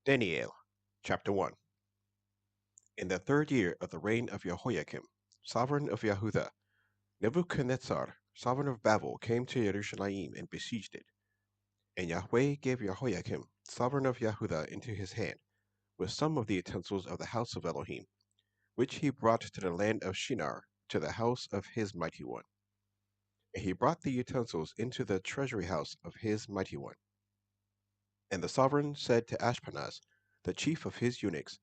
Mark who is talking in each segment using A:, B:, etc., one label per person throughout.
A: Daniel, chapter 1. In the 3rd year of the reign of Jehoiakim, sovereign of Yehudah, Nebuchadnezzar, sovereign of Babel, came to Jerusalem and besieged it. And Yahweh gave Jehoiakim, sovereign of Yehudah, into his hand, with some of the utensils of the house of Elohim, which he brought to the land of Shinar, to the house of his mighty one. And he brought the utensils into the treasury house of his mighty one. And the sovereign said to Ashpenaz, the chief of his eunuchs,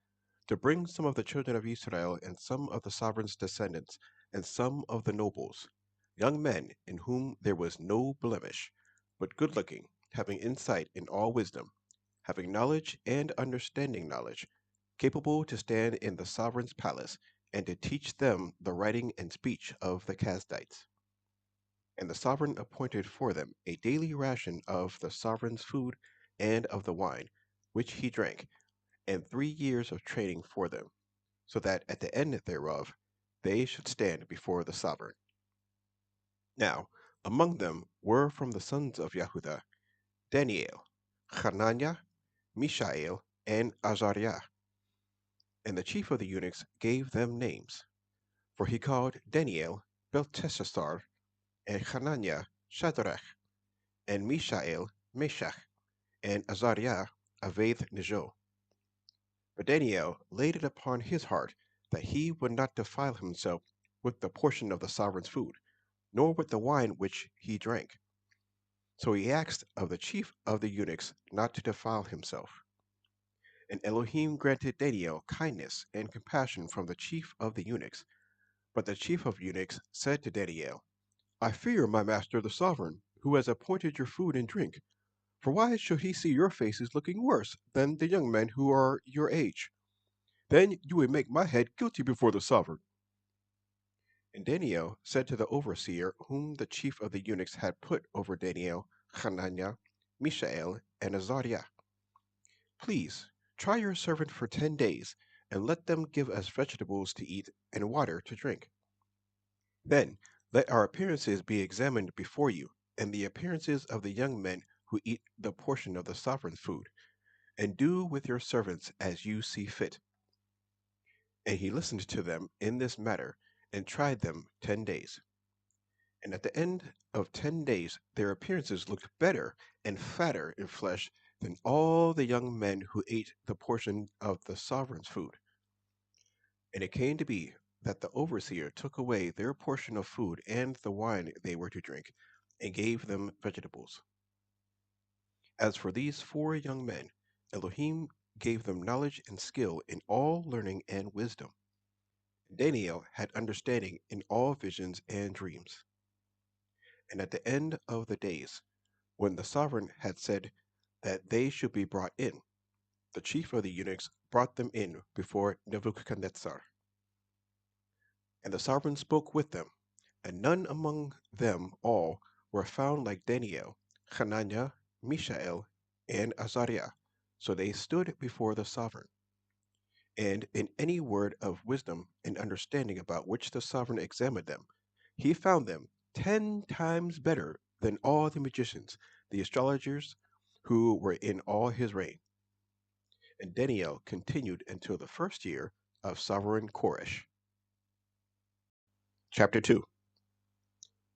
A: to bring some of the children of Israel, and some of the sovereign's descendants, and some of the nobles, young men in whom there was no blemish, but good looking, having insight in all wisdom, having knowledge and understanding knowledge, capable to stand in the sovereign's palace, and to teach them the writing and speech of the Kasdites. And the sovereign appointed for them a daily ration of the sovereign's food and of the wine, which he drank, and 3 years of training for them, so that at the end thereof they should stand before the sovereign. Now, among them were from the sons of Yehudah, Daniel, Hananiah, Mishael, and Azariah. And the chief of the eunuchs gave them names, for he called Daniel Belteshazzar, and Hananiah Shadrach, and Mishael Meshach, and Azariah Abednego. But Daniel laid it upon his heart that he would not defile himself with the portion of the sovereign's food, nor with the wine which he drank. So he asked of the chief of the eunuchs not to defile himself. And Elohim granted Daniel kindness and compassion from the chief of the eunuchs. But the chief of eunuchs said to Daniel, I fear my master the sovereign, who has appointed your food and drink. For why should he see your faces looking worse than the young men who are your age? Then you would make my head guilty before the sovereign. And Daniel said to the overseer whom the chief of the eunuchs had put over Daniel, Hananiah, Mishael, and Azariah, Please try your servant for 10 days, and let them give us vegetables to eat and water to drink. Then let our appearances be examined before you, and the appearances of the young men who eat the portion of the sovereign's food, and do with your servants as you see fit. And he listened to them in this matter, and tried them 10 days. And at the end of 10 days their appearances looked better and fatter in flesh than all the young men who ate the portion of the sovereign's food. And it came to be that the overseer took away their portion of food and the wine they were to drink, and gave them vegetables. As for these 4 young men, Elohim gave them knowledge and skill in all learning and wisdom. Daniel had understanding in all visions and dreams. And at the end of the days, when the sovereign had said that they should be brought in, the chief of the eunuchs brought them in before Nebuchadnezzar. And the sovereign spoke with them, and none among them all were found like Daniel, Hananiah, Mishael, and Azariah. So they stood before the sovereign. And in any word of wisdom and understanding about which the sovereign examined them, he found them 10 times better than all the magicians, the astrologers, who were in all his reign. And Daniel continued until the 1st year of sovereign Koresh. Chapter 2.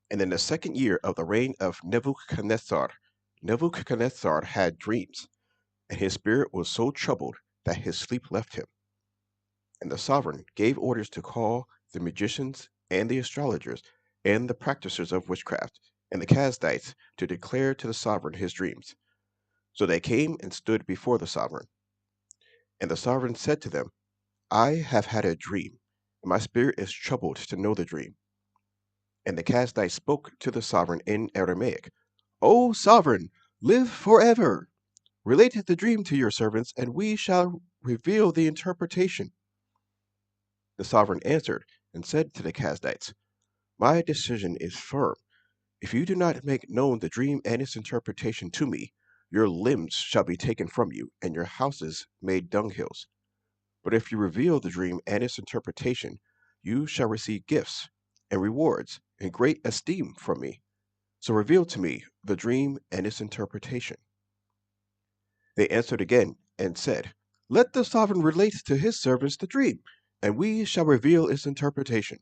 A: And in the 2nd year of the reign of Nebuchadnezzar, Nebuchadnezzar had dreams, and his spirit was so troubled that his sleep left him. And the sovereign gave orders to call the magicians and the astrologers and the practicers of witchcraft and the Kasdites to declare to the sovereign his dreams. So they came and stood before the sovereign. And the sovereign said to them, I have had a dream, and my spirit is troubled to know the dream. And the Kasdites spoke to the sovereign in Aramaic, O sovereign, live forever! Relate the dream to your servants, and we shall reveal the interpretation. The sovereign answered and said to the Kasdites, My decision is firm. If you do not make known the dream and its interpretation to me, your limbs shall be taken from you, and your houses made dunghills. But if you reveal the dream and its interpretation, you shall receive gifts and rewards and great esteem from me. So reveal to me the dream and its interpretation. They answered again and said, "Let the sovereign relate to his servants the dream, and we shall reveal its interpretation."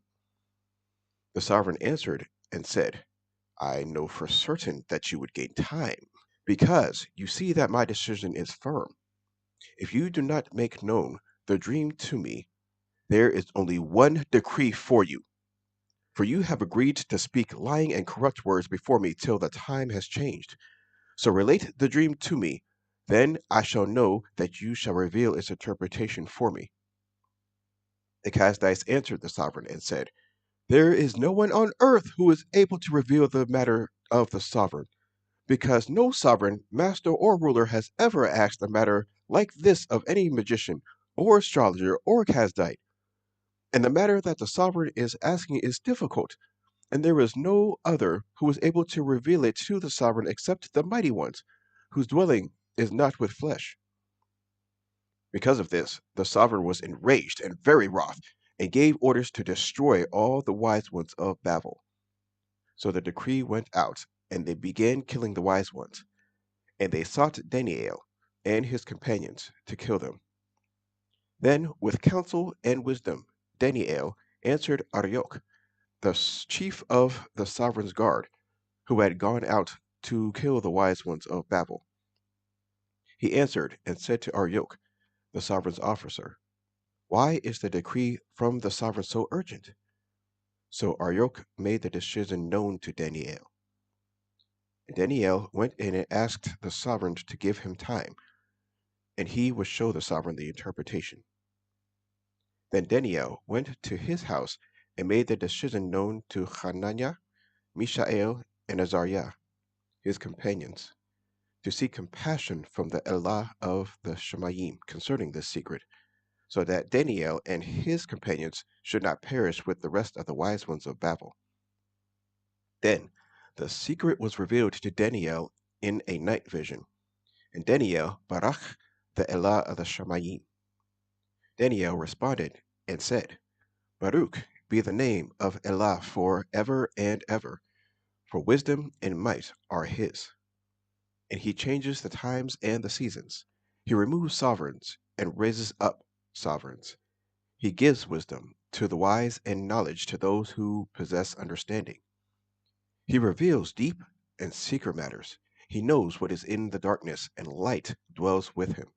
A: The sovereign answered and said, "I know for certain that you would gain time, because you see that my decision is firm. If you do not make known the dream to me, there is only one decree for you. For you have agreed to speak lying and corrupt words before me till the time has changed. So relate the dream to me, then I shall know that you shall reveal its interpretation for me." The Kasdites answered the sovereign and said, "There is no one on earth who is able to reveal the matter of the sovereign, because no sovereign, master, or ruler has ever asked a matter like this of any magician, or astrologer, or Kasdite. And the matter that the sovereign is asking is difficult, and there is no other who is able to reveal it to the sovereign except the mighty ones, whose dwelling is not with flesh." Because of this, the sovereign was enraged and very wroth, and gave orders to destroy all the wise ones of Babel. So the decree went out, and they began killing the wise ones. And they sought Daniel and his companions to kill them. Then, with counsel and wisdom, Daniel answered Arioch, the chief of the sovereign's guard, who had gone out to kill the wise ones of Babel. He answered and said to Arioch, the sovereign's officer, "Why is the decree from the sovereign so urgent?" So Arioch made the decision known to Daniel. And Daniel went in and asked the sovereign to give him time, and he would show the sovereign the interpretation. Then Daniel went to his house and made the decision known to Hananiah, Mishael, and Azariah, his companions, to seek compassion from the Elah of the Shemayim concerning this secret, so that Daniel and his companions should not perish with the rest of the wise ones of Babel. Then the secret was revealed to Daniel in a night vision, and Daniel barach the Elah of the Shemayim. Daniel responded and said, "Baruch be the name of Elah for ever and ever, for wisdom and might are his. And he changes the times and the seasons. He removes sovereigns and raises up sovereigns. He gives wisdom to the wise and knowledge to those who possess understanding. He reveals deep and secret matters. He knows what is in the darkness, and light dwells with him.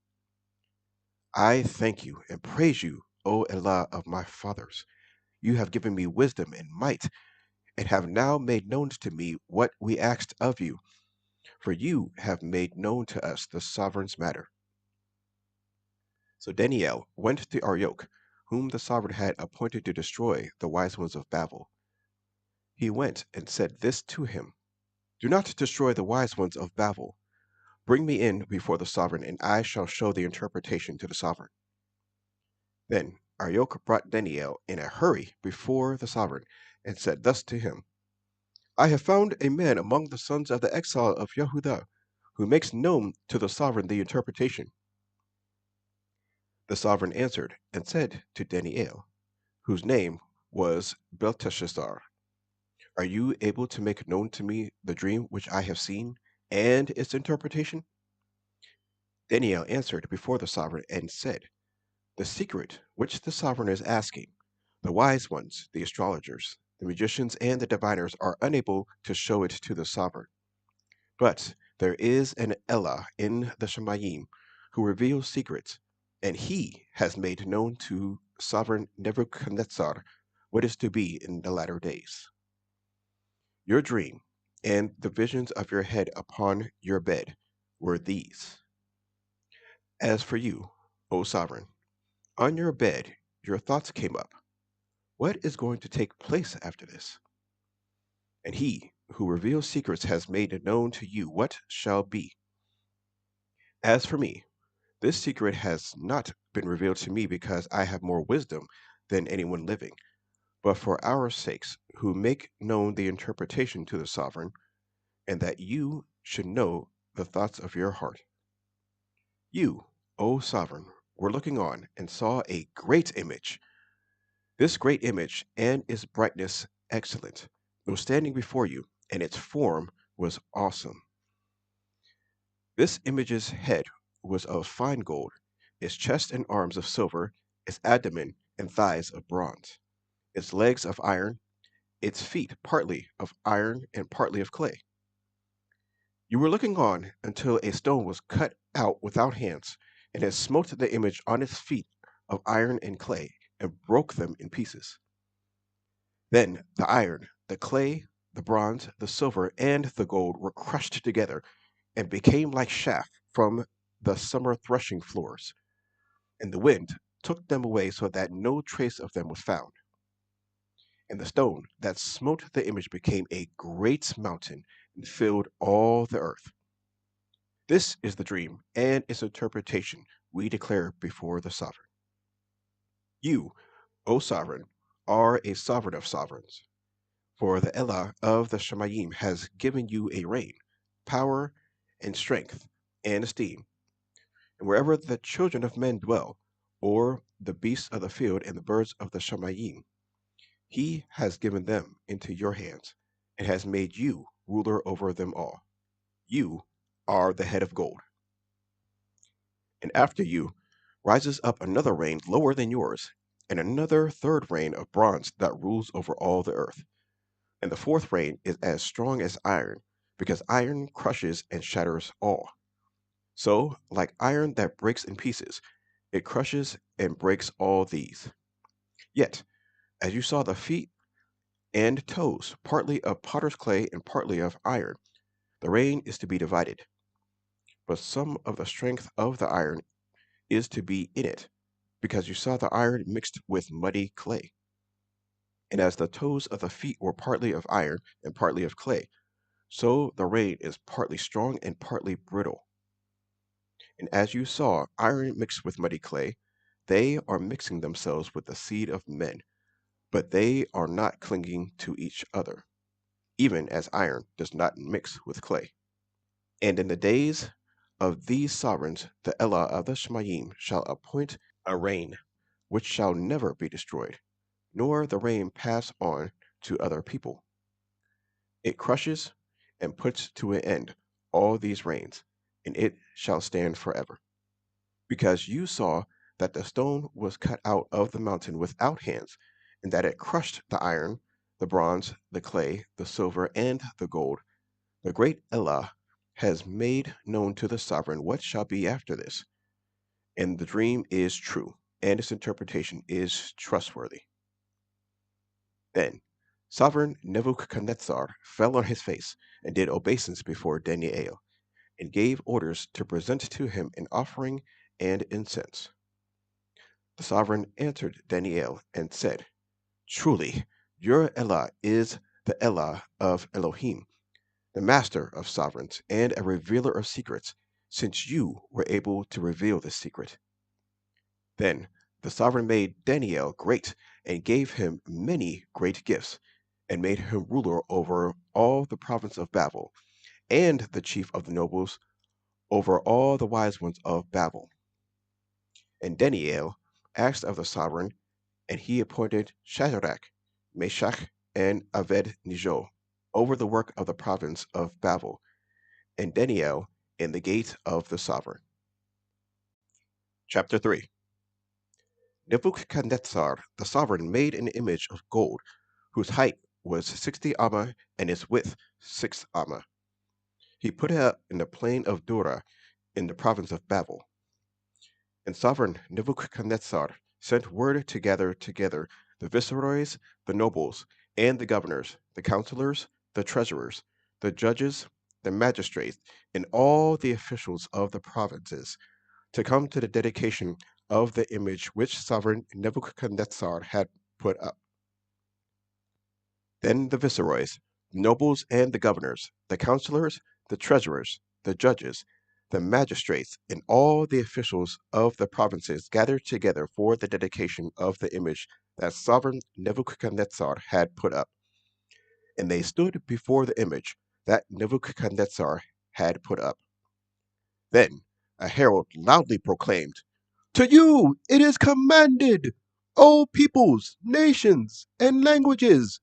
A: I thank you and praise you, O Elah of my fathers. You have given me wisdom and might, and have now made known to me what we asked of you, for you have made known to us the sovereign's matter." So Daniel went to Arioch, whom the sovereign had appointed to destroy the wise ones of Babel. He went and said this to him, "Do not destroy the wise ones of Babel. Bring me in before the sovereign, and I shall show the interpretation to the sovereign." Then Arioch brought Daniel in a hurry before the sovereign, and said thus to him, "I have found a man among the sons of the exile of Yehudah, who makes known to the sovereign the interpretation." The sovereign answered and said to Daniel, whose name was Belteshazzar, "Are you able to make known to me the dream which I have seen, and its interpretation?" Daniel answered before the sovereign and said, "The secret which the sovereign is asking, the wise ones, the astrologers, the magicians, and the diviners are unable to show it to the sovereign. But there is an Elah in the Shemayim who reveals secrets, and he has made known to sovereign Nebuchadnezzar what is to be in the latter days. Your dream and the visions of your head upon your bed were these. As for you, O sovereign, on your bed your thoughts came up. What is going to take place after this? And he who reveals secrets has made known to you what shall be. As for me, this secret has not been revealed to me because I have more wisdom than anyone living, but for our sakes who make known the interpretation to the sovereign, and that you should know the thoughts of your heart. You, O sovereign, were looking on and saw a great image. This great image and its brightness excellent was standing before you, and its form was awesome. This image's head was of fine gold, its chest and arms of silver, its abdomen and thighs of bronze, its legs of iron, its feet partly of iron and partly of clay. You were looking on until a stone was cut out without hands, and it smote the image on its feet of iron and clay, and broke them in pieces. Then the iron, the clay, the bronze, the silver, and the gold were crushed together, and became like chaff from the summer threshing floors, and the wind took them away so that no trace of them was found. And the stone that smote the image became a great mountain and filled all the earth. This is the dream and its interpretation we declare before the sovereign. You, O sovereign, are a sovereign of sovereigns, for the Elah of the Shemayim has given you a reign, power, and strength, and esteem. And wherever the children of men dwell, or the beasts of the field and the birds of the Shemayim, he has given them into your hands, and has made you ruler over them all. You are the head of gold. And after you rises up another reign lower than yours, and another third reign of bronze that rules over all the earth. And the fourth reign is as strong as iron, because iron crushes and shatters all. So, like iron that breaks in pieces, it crushes and breaks all these. Yet, as you saw the feet and toes, partly of potter's clay and partly of iron, the reign is to be divided. But some of the strength of the iron is to be in it, because you saw the iron mixed with muddy clay. And as the toes of the feet were partly of iron and partly of clay, so the reign is partly strong and partly brittle. And as you saw iron mixed with muddy clay, they are mixing themselves with the seed of men, but they are not clinging to each other, even as iron does not mix with clay. And in the days of these sovereigns, the Elah of the Shemayim shall appoint a reign, which shall never be destroyed, nor the reign pass on to other people. It crushes and puts to an end all these reigns, and it shall stand forever. Because you saw that the stone was cut out of the mountain without hands, and that it crushed the iron, the bronze, the clay, the silver, and the gold, the great Elah has made known to the sovereign what shall be after this. And the dream is true, and its interpretation is trustworthy. Then sovereign Nebuchadnezzar fell on his face and did obeisance before Daniel, and gave orders to present to him an offering and incense. The sovereign answered Daniel and said, Truly, your Elah is the Elah of Elohim, the master of sovereigns and a revealer of secrets, since you were able to reveal this secret. Then the sovereign made Daniel great and gave him many great gifts, and made him ruler over all the province of Babel, and the chief of the nobles over all the wise ones of Babel. And Daniel asked of the sovereign, and he appointed Shadrach, Meshach, and Abednego over the work of the province of Babel, and Daniel in the gate of the sovereign. Chapter 3. Nebuchadnezzar the sovereign made an image of gold, whose height was 60 amma and its width 6 amma. He put it up in the plain of Dura in the province of Babel. And sovereign Nebuchadnezzar sent word to gather together the viceroys, the nobles, and the governors, the counselors, the treasurers, the judges, the magistrates, and all the officials of the provinces, to come to the dedication of the image which sovereign Nebuchadnezzar had put up. Then the viceroys, the nobles, and the governors, the counselors, the treasurers, the judges, the magistrates, and all the officials of the provinces gathered together for the dedication of the image that sovereign Nebuchadnezzar had put up. And they stood before the image that Nebuchadnezzar had put up. Then a herald loudly proclaimed, To you it is commanded, O peoples, nations, and languages,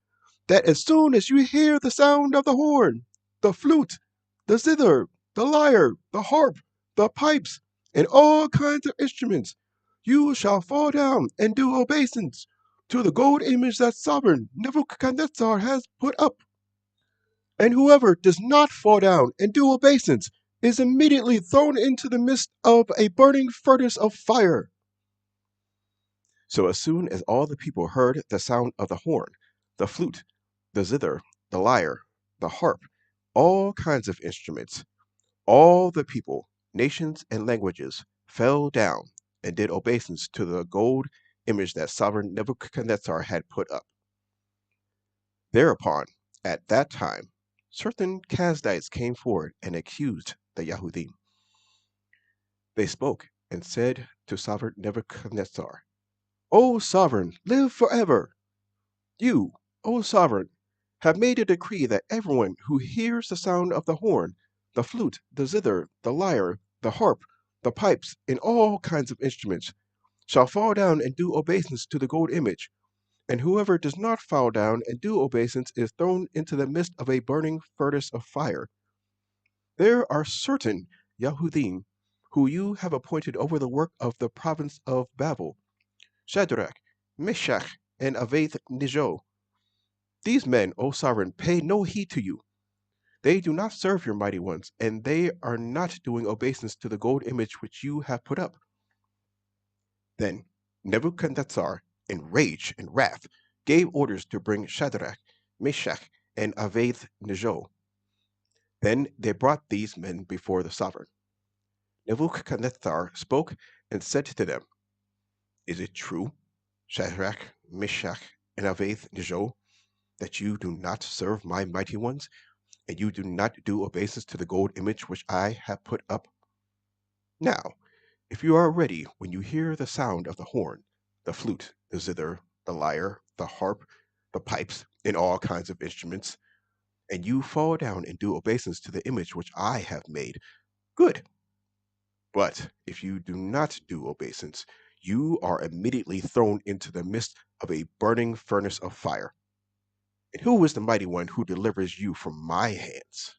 A: that as soon as you hear the sound of the horn, the flute, the zither, the lyre, the harp, the pipes, and all kinds of instruments. You shall fall down and do obeisance to the gold image that sovereign Nebuchadnezzar has put up. And whoever does not fall down and do obeisance is immediately thrown into the midst of a burning furnace of fire. So as soon as all the people heard the sound of the horn, the flute, the zither, the lyre, the harp, all kinds of instruments, all the people, nations, and languages fell down and did obeisance to the gold image that sovereign Nebuchadnezzar had put up. Thereupon, at that time, certain Kasdites came forward and accused the Yahudim. They spoke and said to sovereign Nebuchadnezzar, O sovereign, live forever! You, O sovereign, have made a decree that everyone who hears the sound of the horn, the flute, the zither, the lyre, the harp, the pipes, and all kinds of instruments, shall fall down and do obeisance to the gold image, and whoever does not fall down and do obeisance is thrown into the midst of a burning furnace of fire. There are certain Yahudim who you have appointed over the work of the province of Babel, Shadrach, Meshach, and Abednego. These men, O sovereign, pay no heed to you. They do not serve your mighty ones, and they are not doing obeisance to the gold image which you have put up. Then Nebuchadnezzar, in rage and wrath, gave orders to bring Shadrach, Meshach, and Abednego. Then they brought these men before the sovereign. Nebuchadnezzar spoke and said to them, Is it true, Shadrach, Meshach, and Abednego, that you do not serve my mighty ones, and you do not do obeisance to the gold image which I have put up? Now, if you are ready when you hear the sound of the horn, the flute, the zither, the lyre, the harp, the pipes, and all kinds of instruments, and you fall down and do obeisance to the image which I have made, good. But if you do not do obeisance, you are immediately thrown into the midst of a burning furnace of fire. And who is the mighty one who delivers you from my hands?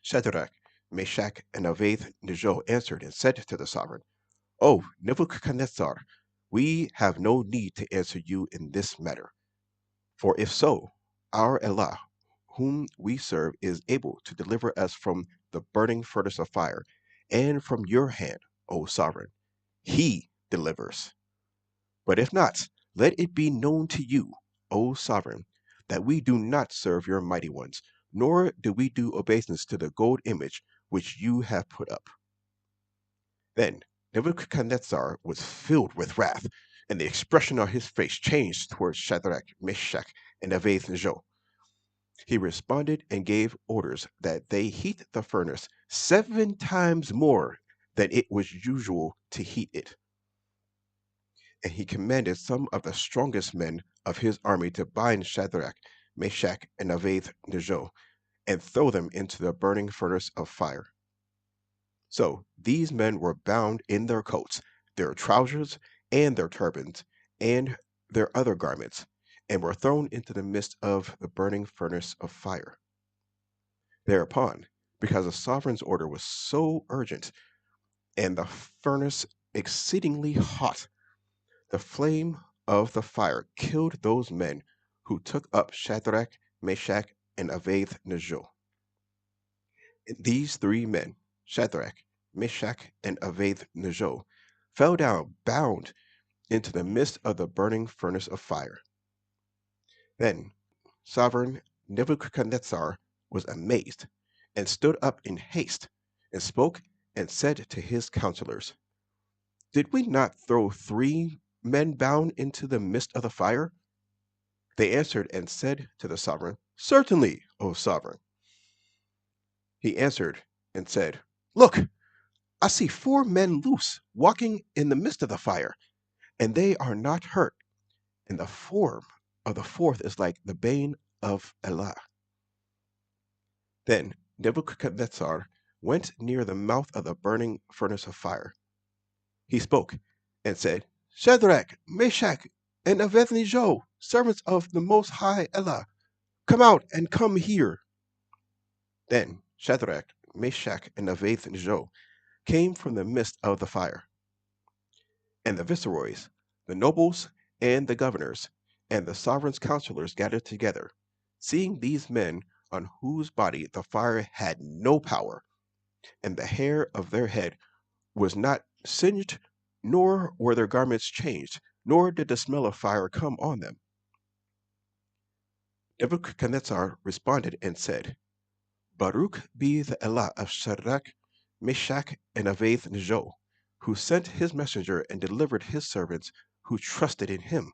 A: Shadrach, Meshach, and Abednego answered and said to the sovereign, O Nebuchadnezzar, we have no need to answer you in this matter. For if so, our Allah, whom we serve, is able to deliver us from the burning furnace of fire, and from your hand, O sovereign. He delivers. But if not, let it be known to you, O sovereign, that we do not serve your mighty ones, nor do we do obeisance to the gold image which you have put up. Then Nebuchadnezzar was filled with wrath, and the expression of his face changed towards Shadrach, Meshach, and Abednego. He responded and gave orders that they heat the furnace 7 times more than it was usual to heat it. And he commanded some of the strongest men of his army to bind Shadrach, Meshach, and Abednego, and throw them into the burning furnace of fire. So these men were bound in their coats, their trousers, and their turbans, and their other garments, and were thrown into the midst of the burning furnace of fire. Thereupon, because the sovereign's order was so urgent, and the furnace exceedingly hot, the flame of the fire killed those men who took up Shadrach, Meshach, and Abednego. These 3 men, Shadrach, Meshach, and Abednego, fell down bound into the midst of the burning furnace of fire. Then sovereign Nebuchadnezzar was amazed, and stood up in haste, and spoke and said to his counselors, Did we not throw 3 men bound into the midst of the fire? They answered and said to the sovereign, Certainly, O sovereign. He answered and said, Look, I see 4 men loose, walking in the midst of the fire, and they are not hurt, and the form of the 4th is like the bane of Allah. Then Nebuchadnezzar went near the mouth of the burning furnace of fire. He spoke and said, Shadrach, Meshach, and Abednego, servants of the Most High Allah, come out and come here. Then Shadrach, Meshach, and Abednego came from the midst of the fire. And the viceroys, the nobles, and the governors, and the sovereign's counselors gathered together, seeing these men on whose body the fire had no power, and the hair of their head was not singed, nor were their garments changed, nor did the smell of fire come on them. Nebuchadnezzar responded and said, Baruch be the Allah of Shadrach, Meshach, and Abednego, who sent his messenger and delivered his servants who trusted in him,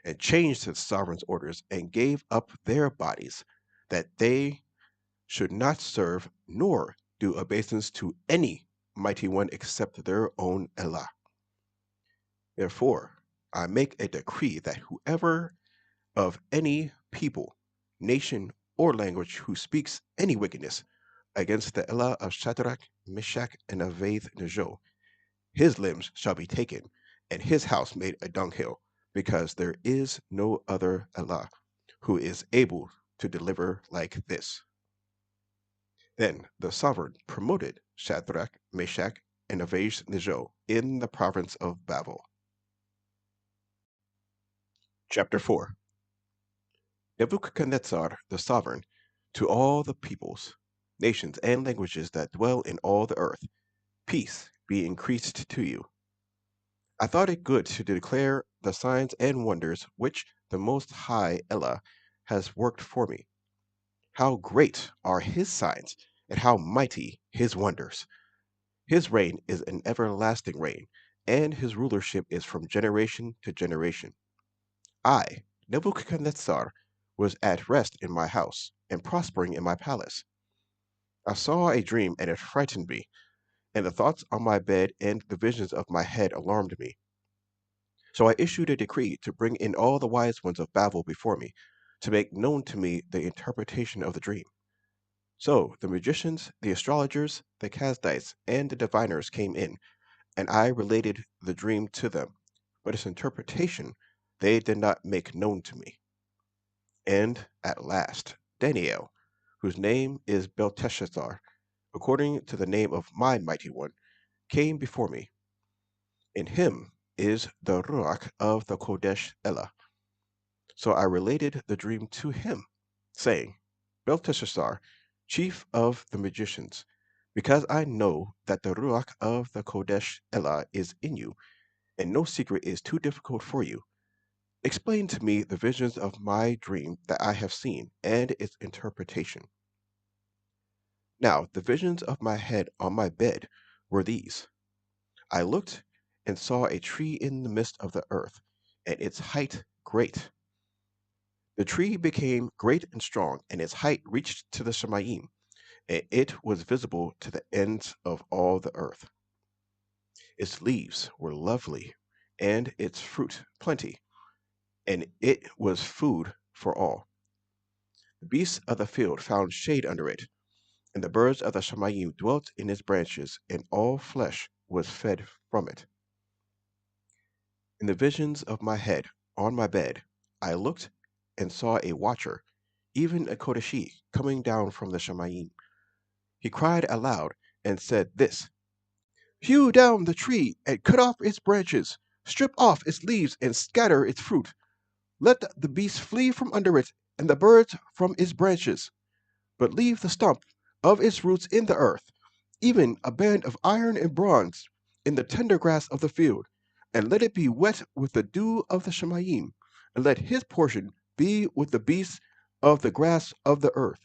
A: and changed his sovereign's orders and gave up their bodies, that they should not serve nor do obeisance to any mighty one except their own Allah. Therefore, I make a decree that whoever of any people, nation, or language who speaks any wickedness against the Allah of Shadrach, Meshach, and Abednego, his limbs shall be taken, and his house made a dunghill, because there is no other Allah who is able to deliver like this. Then the sovereign promoted Shadrach, Meshach, and Abednego in the province of Babel. Chapter 4. Nebuchadnezzar the sovereign, to all the peoples, nations, and languages that dwell in all the earth, peace be increased to you. I thought it good to declare the signs and wonders which the Most High Allah has worked for me. How great are his signs, and how mighty his wonders! His reign is an everlasting reign, and his rulership is from generation to generation. I, Nebuchadnezzar, was at rest in my house, and prospering in my palace. I saw a dream, and it frightened me, and the thoughts on my bed and the visions of my head alarmed me. So I issued a decree to bring in all the wise ones of Babel before me, to make known to me the interpretation of the dream. So the magicians, the astrologers, the Chaldaites, and the diviners came in, and I related the dream to them, but its interpretation they did not make known to me. And at last, Daniel, whose name is Belteshazzar, according to the name of my mighty one, came before me. In him is the Ruach of the Kodesh Elah. So I related the dream to him, saying, Belteshazzar, chief of the magicians, because I know that the Ruach of the Kodesh Elah is in you, and no secret is too difficult for you. Explain to me the visions of my dream that I have seen, and its interpretation. Now the visions of my head on my bed were these. I looked and saw a tree in the midst of the earth, and its height great. The tree became great and strong, and its height reached to the Shemayim, and it was visible to the ends of all the earth. Its leaves were lovely, and its fruit plenty, and it was food for all. The beasts of the field found shade under it, and the birds of the Shemayim dwelt in its branches, and all flesh was fed from it. In the visions of my head, on my bed, I looked and saw a watcher, even a Kodeshi, coming down from the Shemayim. He cried aloud and said this, Hew down the tree and cut off its branches, strip off its leaves and scatter its fruit. Let the beasts flee from under it, and the birds from its branches, but leave the stump of its roots in the earth, even a band of iron and bronze in the tender grass of the field, and let it be wet with the dew of the Shemayim, and let his portion be with the beasts of the grass of the earth.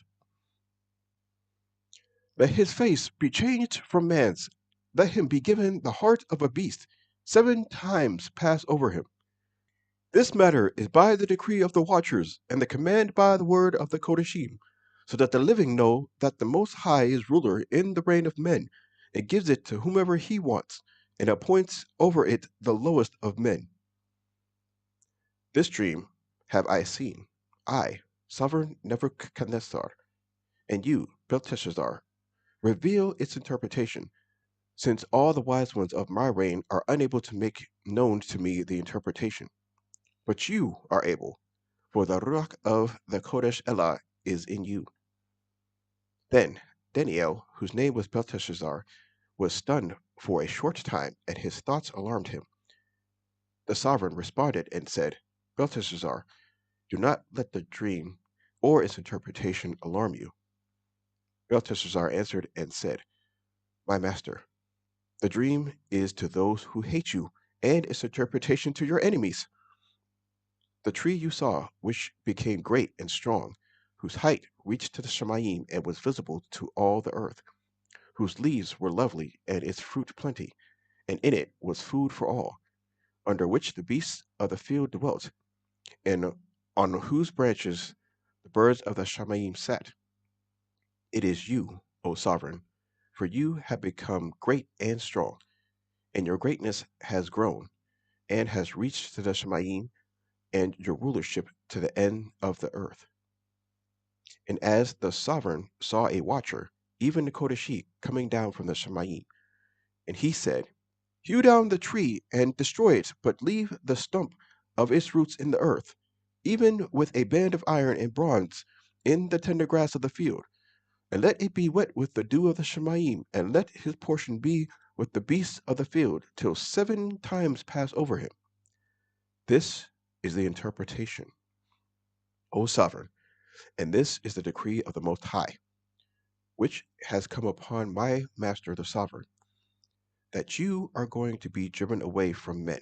A: Let his face be changed from man's, let him be given the heart of a beast, 7 times pass over him. This matter is by the decree of the watchers, and the command by the word of the Kodeshim, so that the living know that the Most High is ruler in the reign of men, and gives it to whomever he wants, and appoints over it the lowest of men. This dream have I seen, I, sovereign Nebuchadnezzar, and you, Belteshazzar, reveal its interpretation, since all the wise ones of my reign are unable to make known to me the interpretation. But you are able, for the Ruach of the Kodesh Elah is in you. Then Daniel, whose name was Belteshazzar, was stunned for a short time, and his thoughts alarmed him. The sovereign responded and said, Belteshazzar, do not let the dream or its interpretation alarm you. Belteshazzar answered and said, My master, the dream is to those who hate you, and its interpretation to your enemies. The tree you saw, which became great and strong, whose height reached to the Shemayim and was visible to all the earth, whose leaves were lovely and its fruit plenty, and in it was food for all, under which the beasts of the field dwelt, and on whose branches the birds of the Shemayim sat. It is you, O sovereign, for you have become great and strong, and your greatness has grown, and has reached to the Shemayim, and your rulership to the end of the earth. And as the sovereign saw a watcher, even the Kodeshi, coming down from the Shemayim, and he said, Hew down the tree and destroy it, but leave the stump of its roots in the earth, even with a band of iron and bronze in the tender grass of the field, and let it be wet with the dew of the Shemayim, and let his portion be with the beasts of the field, till 7 times pass over him. This is the interpretation, O sovereign, and this is the decree of the Most High, which has come upon my master the sovereign, that you are going to be driven away from men,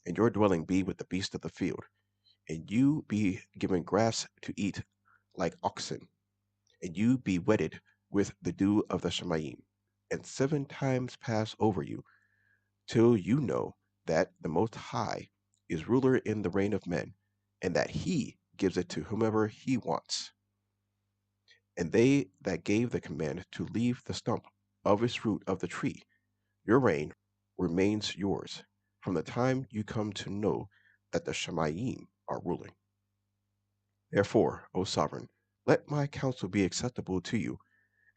A: and your dwelling be with the beasts of the field, and you be given grass to eat like oxen, and you be wetted with the dew of the Shemayim, and 7 times pass over you, till you know that the Most High is ruler in the reign of men, and that he gives it to whomever he wants. And they that gave the command to leave the stump of its root of the tree, your reign remains yours, from the time you come to know that the Shemayim are ruling. Therefore, O sovereign, let my counsel be acceptable to you,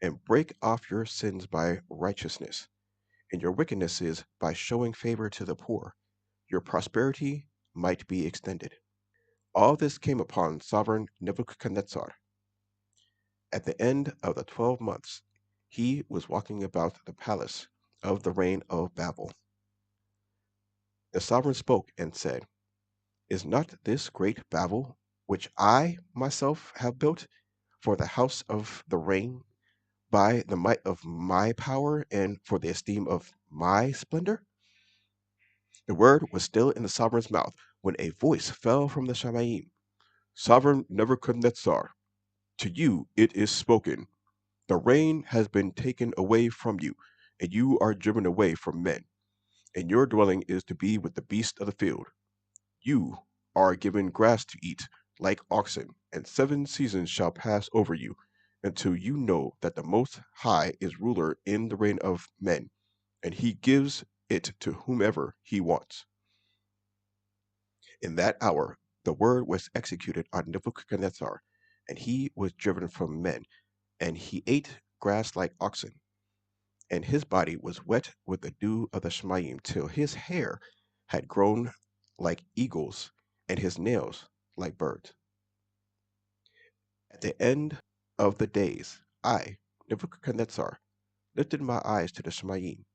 A: and break off your sins by righteousness, and your wickednesses by showing favor to the poor. Your prosperity might be extended. All this came upon sovereign Nebuchadnezzar. At the end of the 12 months, he was walking about the palace of the reign of Babel. The sovereign spoke and said, Is not this great Babel, which I myself have built for the house of the reign, by the might of my power and for the esteem of my splendor? The word was still in the sovereign's mouth when a voice fell from the Shamayim. Sovereign Nebuchadnezzar, to you it is spoken. The reign has been taken away from you, and you are driven away from men, and your dwelling is to be with the beasts of the field. You are given grass to eat like oxen, and 7 seasons shall pass over you, until you know that the Most High is ruler in the reign of men, and he gives it to whomever he wants. In that hour the word was executed on Nebuchadnezzar, and he was driven from men, and he ate grass like oxen, and his body was wet with the dew of the Shemayim, till his hair had grown like eagles, and his nails like birds. At the end of the days, I, Nebuchadnezzar, lifted my eyes to the Shemayim,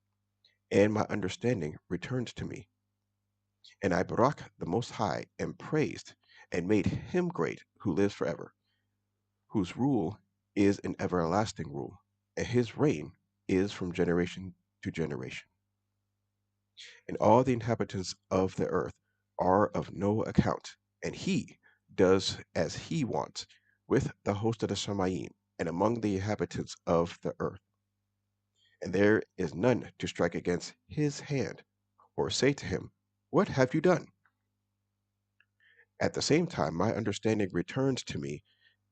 A: and my understanding returned to me. And I barak the Most High, and praised, and made him great who lives forever, whose rule is an everlasting rule, and his reign is from generation to generation. And all the inhabitants of the earth are of no account, and he does as he wants with the host of the Shemayim and among the inhabitants of the earth. And there is none to strike against his hand, or say to him, What have you done? At the same time my understanding returned to me,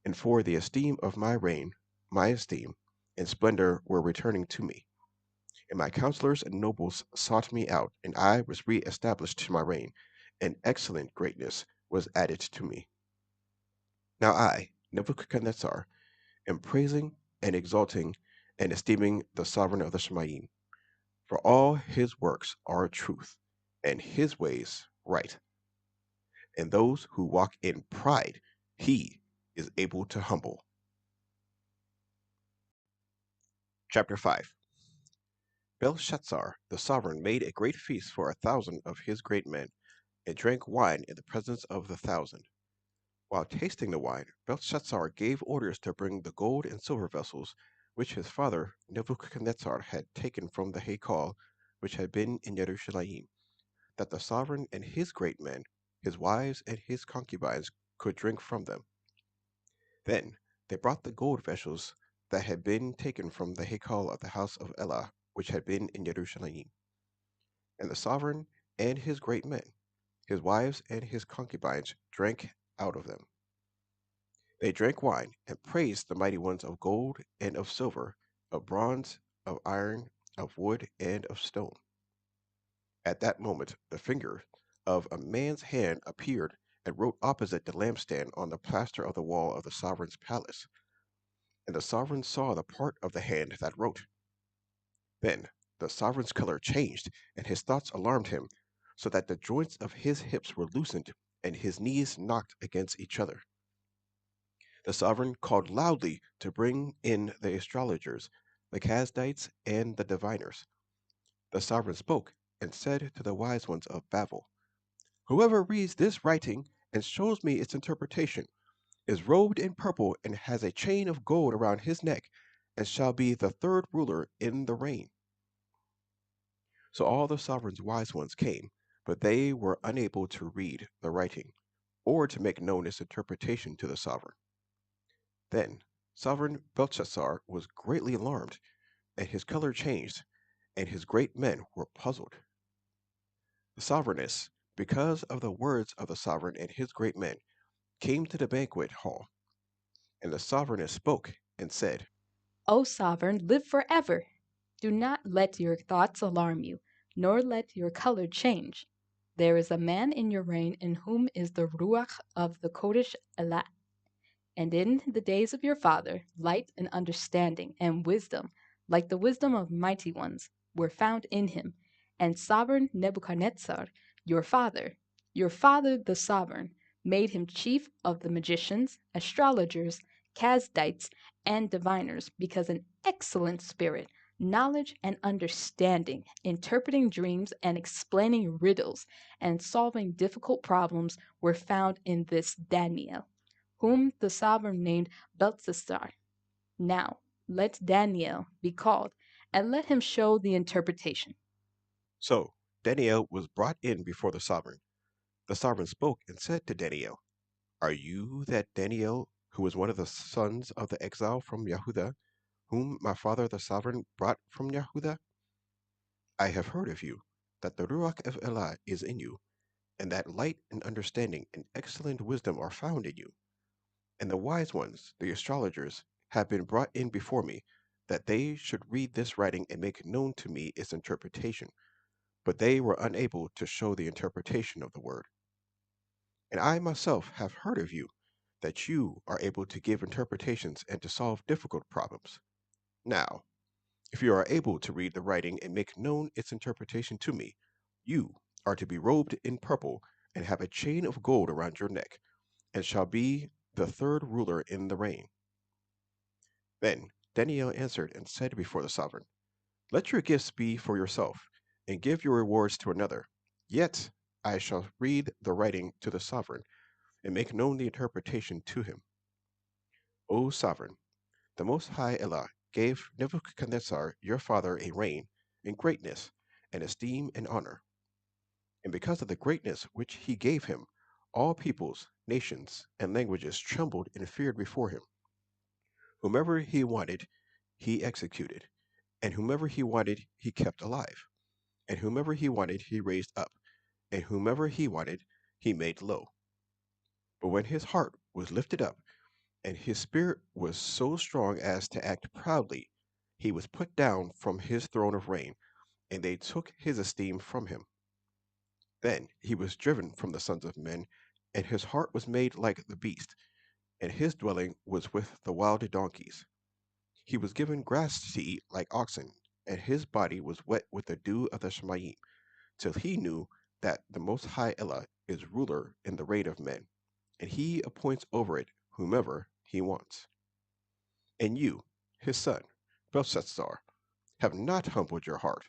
A: and for the esteem of my reign, my esteem and splendor were returning to me. And my counselors and nobles sought me out, and I was re-established to my reign, and excellent greatness was added to me. Now I, Nebuchadnezzar, am praising and exalting and esteeming the sovereign of the Shemayim, for all his works are truth, and his ways right. And those who walk in pride, he is able to humble. Chapter 5. Belshazzar, the sovereign, made a great feast for 1,000 of his great men, and drank wine in the presence of the 1,000. While tasting the wine, Belshazzar gave orders to bring the gold and silver vessels which his father Nebuchadnezzar had taken from the Hekal which had been in Jerusalem, that the sovereign and his great men, his wives and his concubines, could drink from them. Then they brought the gold vessels that had been taken from the Hekal of the house of Elah, which had been in Jerusalem. And the sovereign and his great men, his wives and his concubines, drank out of them. They drank wine and praised the mighty ones of gold and of silver, of bronze, of iron, of wood, and of stone. At that moment, the finger of a man's hand appeared and wrote opposite the lampstand on the plaster of the wall of the sovereign's palace. And the sovereign saw the part of the hand that wrote. Then the sovereign's color changed, and his thoughts alarmed him, so that the joints of his hips were loosened, and his knees knocked against each other. The sovereign called loudly to bring in the astrologers, the Chazdites, and the diviners. The sovereign spoke and said to the wise ones of Babel, "Whoever reads this writing and shows me its interpretation is robed in purple and has a chain of gold around his neck, and shall be the third ruler in the reign." So all the sovereign's wise ones came, but they were unable to read the writing, or to make known its interpretation to the sovereign. Then sovereign Belshazzar was greatly alarmed, and his color changed, and his great men were puzzled. The sovereigness, because of the words of the sovereign and his great men, came to the banquet hall, and the sovereigness spoke and said,
B: O sovereign, live forever. Do not let your thoughts alarm you, nor let your color change. There is a man in your reign in whom is the Ruach of the Kodesh Elah. And in the days of your father, light and understanding and wisdom, like the wisdom of mighty ones, were found in him. And sovereign Nebuchadnezzar, your father the sovereign, made him chief of the magicians, astrologers, Chazdites, and diviners, because an excellent spirit, knowledge and understanding, interpreting dreams and explaining riddles, and solving difficult problems were found in this Daniel, whom the sovereign named Belteshazzar. Now let Daniel be called, and let him show the interpretation.
A: So Daniel was brought in before the sovereign. The sovereign spoke and said to Daniel, "Are you that Daniel who was one of the sons of the exile from Yehuda, whom my father the sovereign brought from Yehuda? I have heard of you, that the Ruach of Elah is in you, and that light and understanding and excellent wisdom are found in you. And the wise ones, the astrologers, have been brought in before me, that they should read this writing and make known to me its interpretation. But they were unable to show the interpretation of the word. And I myself have heard of you, that you are able to give interpretations and to solve difficult problems. Now, if you are able to read the writing and make known its interpretation to me, you are to be robed in purple and have a chain of gold around your neck, and shall be the third ruler in the reign." Then Daniel answered and said before the sovereign, "Let your gifts be for yourself, and give your rewards to another. Yet I shall read the writing to the sovereign, and make known the interpretation to him. O sovereign, the Most High Allah gave Nebuchadnezzar your father a reign, and greatness, and esteem, and honor. And because of the greatness which he gave him, all peoples, nations, and languages trembled and feared before him. Whomever he wanted, he executed, and whomever he wanted, he kept alive, and whomever he wanted, he raised up, and whomever he wanted, he made low. But when his heart was lifted up, and his spirit was so strong as to act proudly, he was put down from his throne of reign, and they took his esteem from him. Then he was driven from the sons of men, and his heart was made like the beast, and his dwelling was with the wild donkeys. He was given grass to eat like oxen, and his body was wet with the dew of the Shemayim, till he knew that the Most High Allah is ruler in the reign of men, and he appoints over it whomever he wants. And you, his son, Belshazzar, have not humbled your heart,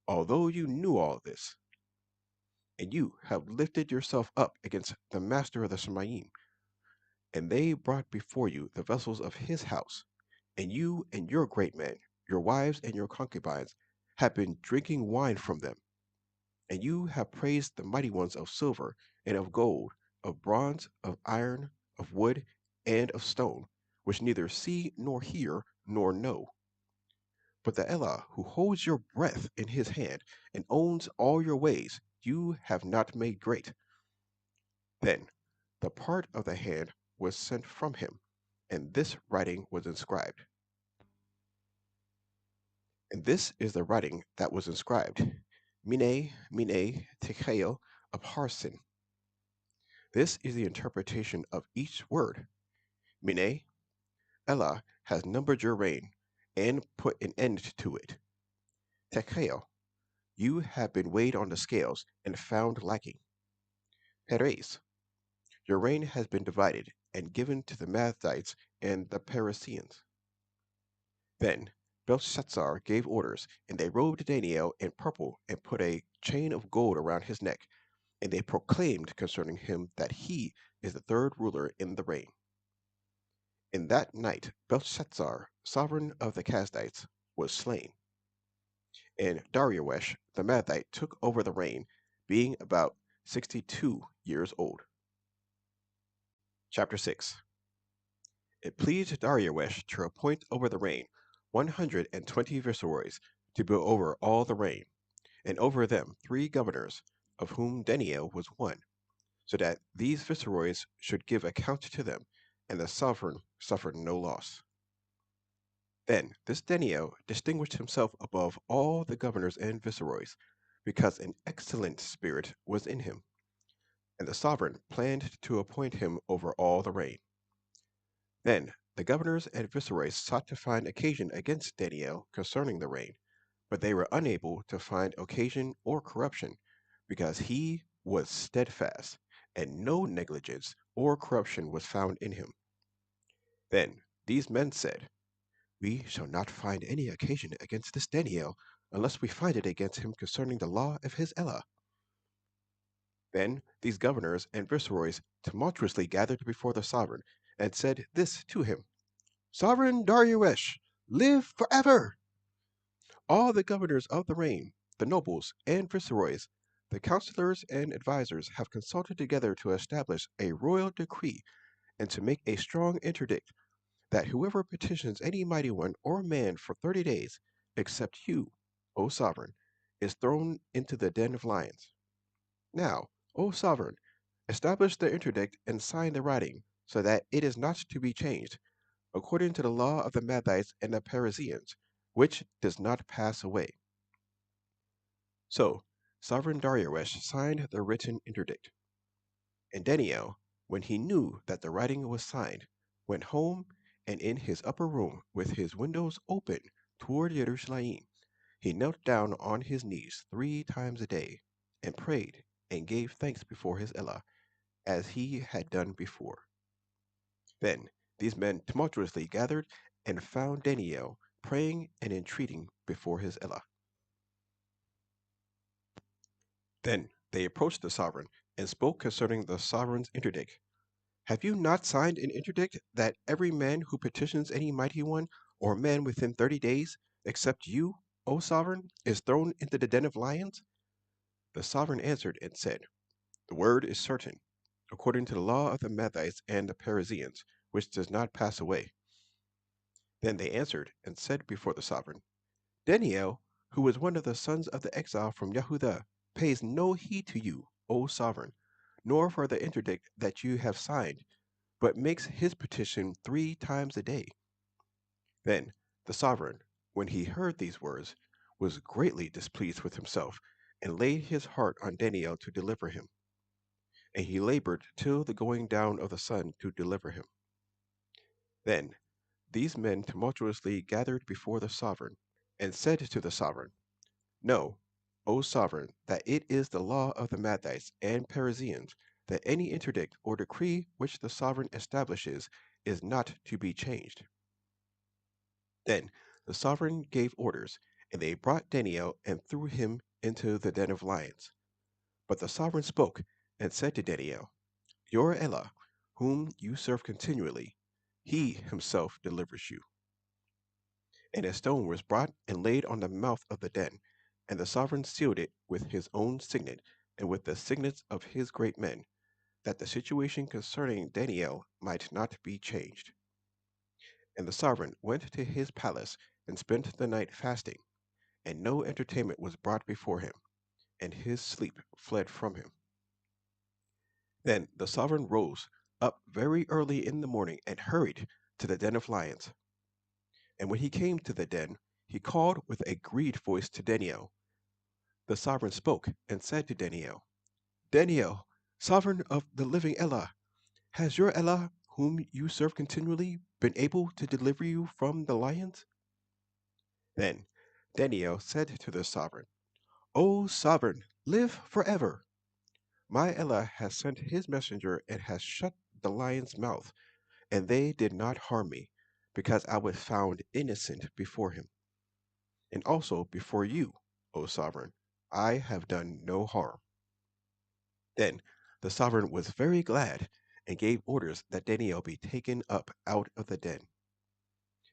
A: although you knew all this. And you have lifted yourself up against the master of the Shemayim, and they brought before you the vessels of his house, and you and your great men, your wives and your concubines, have been drinking wine from them. And you have praised the mighty ones of silver, and of gold, of bronze, of iron, of wood, and of stone, which neither see nor hear nor know. But the Elah who holds your breath in his hand and owns all your ways, you have not made great. Then the part of the hand was sent from him, and this writing was inscribed. And this is the writing that was inscribed: Mene, Mene, Tekel, Upharsin. This is the interpretation of each word. Mene, Elah has numbered your reign and put an end to it. Tekel, you have been weighed on the scales and found lacking. Peres, your reign has been divided and given to the Mathites and the Parisians. Then Belshazzar gave orders, and they robed Daniel in purple and put a chain of gold around his neck, and they proclaimed concerning him that he is the third ruler in the reign. In that night Belshazzar, sovereign of the Kasdites, was slain, and Darius the Mathite took over the reign, being about 62 years old. Chapter 6. It pleased Darius to appoint over the reign 120 viceroys to be over all the reign, and over them 3 governors, of whom Daniel was one, so that these viceroys should give account to them, and the sovereign suffered no loss. Then this Daniel distinguished himself above all the governors and viceroys, because an excellent spirit was in him, and the sovereign planned to appoint him over all the reign. Then the governors and viceroys sought to find occasion against Daniel concerning the reign, but they were unable to find occasion or corruption, because he was steadfast, and no negligence or corruption was found in him. Then these men said, We shall not find any occasion against this Daniel, unless we find it against him concerning the law of his Elah. Then these governors and viceroys tumultuously gathered before the sovereign, and said this to him: Sovereign Darius, live forever! All the governors of the reign, the nobles and viceroys, the counselors and advisers have consulted together to establish a royal decree and to make a strong interdict, that whoever petitions any mighty one or man for 30 days, except you, O sovereign, is thrown into the den of lions. Now, O sovereign, establish the interdict and sign the writing, so that it is not to be changed, according to the law of the Mathites and the Parisians, which does not pass away. So sovereign Darius signed the written interdict. And Daniel, when he knew that the writing was signed, went home, and in his upper room, with his windows open toward Jerusalem, he knelt down on his knees 3 times a day, and prayed and gave thanks before his Elah, as he had done before. Then these men tumultuously gathered and found Daniel praying and entreating before his Elah. Then they approached the sovereign and spoke concerning the sovereign's interdict. Have you not signed an interdict that every man who petitions any mighty one or man within 30 days, except you, O sovereign, is thrown into the den of lions? The sovereign answered and said, The word is certain, according to the law of the Mathites and the Parisians, which does not pass away. Then they answered and said before the sovereign, Daniel, who is one of the sons of the exile from Yehudah, pays no heed to you, O sovereign, nor for the interdict that you have signed, but makes his petition 3 times a day. Then the sovereign, when he heard these words, was greatly displeased with himself, and laid his heart on Daniel to deliver him. And he labored till the going down of the sun to deliver him. Then these men tumultuously gathered before the sovereign, and said to the sovereign, Know, O sovereign, that it is the law of the Mathites and Parisians that any interdict or decree which the sovereign establishes is not to be changed. Then the sovereign gave orders, And they brought Daniel and threw him into the den of lions. But the sovereign spoke and said to Daniel, Your Elah, whom you serve continually, he himself delivers you. And a stone was brought and laid on the mouth of the den, and the sovereign sealed it with his own signet and with the signets of his great men, that the situation concerning Daniel might not be changed. And the sovereign went to his palace and spent the night fasting, and no entertainment was brought before him, and his sleep fled from him. Then the sovereign rose up very early in the morning and hurried to the den of lions. And when he came to the den, he called with a grieved voice to Daniel. The sovereign spoke and said to Daniel, Daniel, sovereign of the living Elah, has your Elah, whom you serve continually, been able to deliver you from the lions? Then Daniel said to the sovereign, O sovereign, live forever. My Elah has sent his messenger and has shut the lion's mouth, and they did not harm me, because I was found innocent before him. And also before you, O sovereign, I have done no harm. Then the sovereign was very glad, and gave orders that Daniel be taken up out of the den.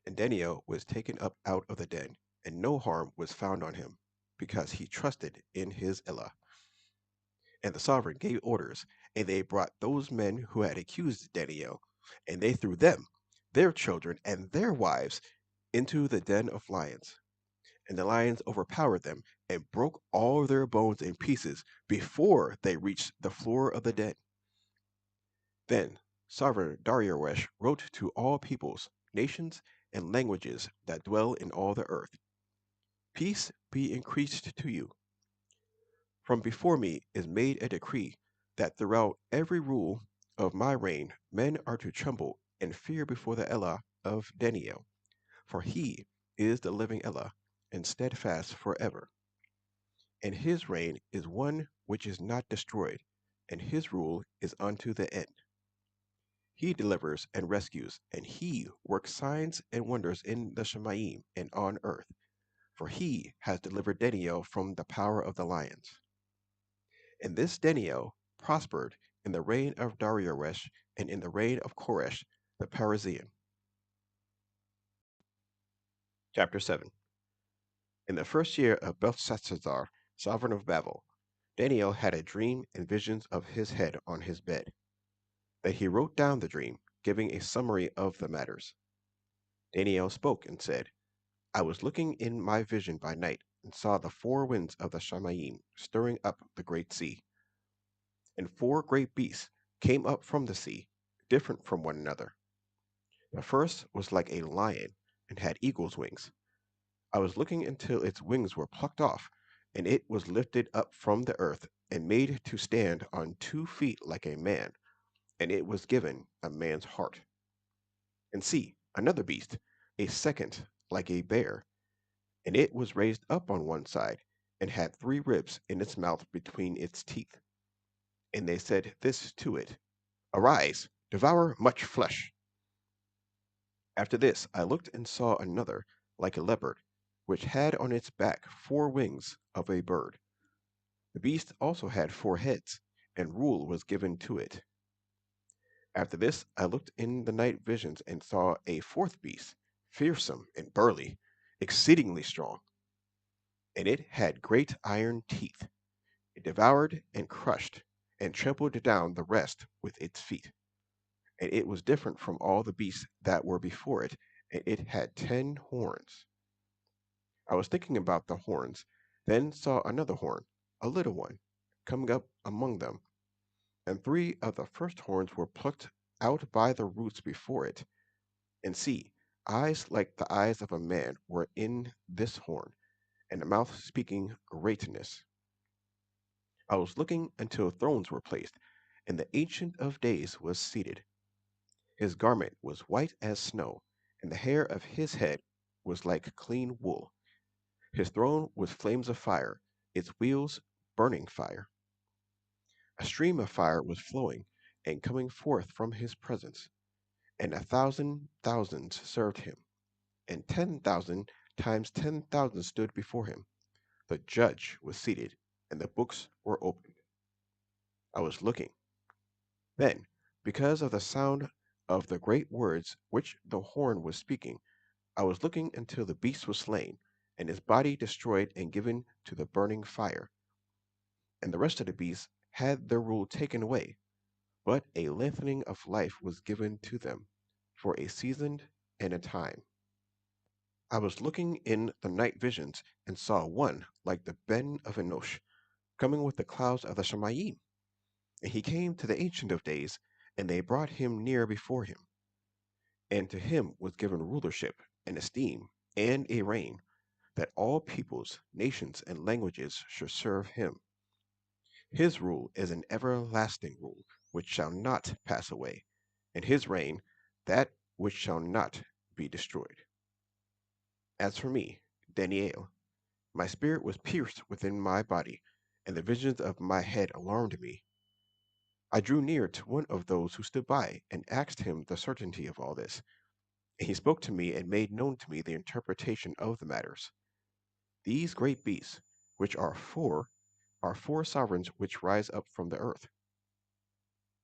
A: And Daniel was taken up out of the den, and no harm was found on him, because he trusted in his Elah. And the sovereign gave orders, and they brought those men who had accused Daniel, and they threw them, their children, and their wives into the den of lions. And the lions overpowered them, and broke all their bones in pieces before they reached the floor of the den. Then sovereign Darius wrote to all peoples, nations, and languages that dwell in all the earth, Peace be increased to you. From before me is made a decree that throughout every rule of my reign men are to tremble and fear before the Elah of Daniel, for he is the living Elah, and steadfast forever. And his reign is one which is not destroyed, and his rule is unto the end. He delivers and rescues, and he works signs and wonders in the Shemaim and on earth, for he has delivered Daniel from the power of the lions. And this Daniel prospered in the reign of Darius and in the reign of Koresh the Perizzian. Chapter 7. In the first year of Belshazzar, sovereign of Babel, Daniel had a dream and visions of his head on his bed. That he wrote down the dream, giving a summary of the matters. Daniel spoke and said, I was looking in my vision by night, and saw the four winds of the Shemaim stirring up the great sea. And four great beasts came up from the sea, different from one another. The first was like a lion, and had eagle's wings. I was looking until its wings were plucked off, and it was lifted up from the earth, and made to stand on 2 feet like a man, and it was given a man's heart. And see, another beast, a second like a bear, and it was raised up on one side, and had 3 ribs in its mouth between its teeth. And they said this to it, Arise, devour much flesh. After this I looked and saw another, like a leopard, which had on its back 4 wings of a bird. The beast also had 4 heads, and rule was given to it. After this I looked in the night visions and saw a 4th beast, fearsome and burly, exceedingly strong. And it had great iron teeth. It devoured and crushed, and trampled down the rest with its feet. And it was different from all the beasts that were before it, and it had 10 horns. I was thinking about the horns, then saw another horn, a little one, coming up among them, and 3 of the first horns were plucked out by the roots before it. And see, eyes like the eyes of a man were in this horn, and a mouth speaking greatness. I was looking until thrones were placed, and the Ancient of Days was seated. His garment was white as snow, and the hair of his head was like clean wool. His throne was flames of fire, its wheels burning fire. A stream of fire was flowing and coming forth from his presence, and 1,000 thousands served him, and 10,000 times 10,000 stood before him. The judge was seated, and the books were opened. I was looking. Then, because of the sound of the great words which the horn was speaking, I was looking until the beast was slain, and his body destroyed and given to the burning fire. And the rest of the beasts had their rule taken away, but a lengthening of life was given to them for a season and a time. I was looking in the night visions and saw one like the Ben of Enosh coming with the clouds of the Shamayim. And he came to the Ancient of Days, and they brought him near before him. And to him was given rulership and esteem and a reign, that all peoples, nations, and languages should serve him. His rule is an everlasting rule, which shall not pass away, and his reign that which shall not be destroyed. As for me, Daniel, my spirit was pierced within my body, and the visions of my head alarmed me. I drew near to one of those who stood by, and asked him the certainty of all this. And he spoke to me and made known to me the interpretation of the matters. These great beasts, which are four sovereigns which rise up from the earth.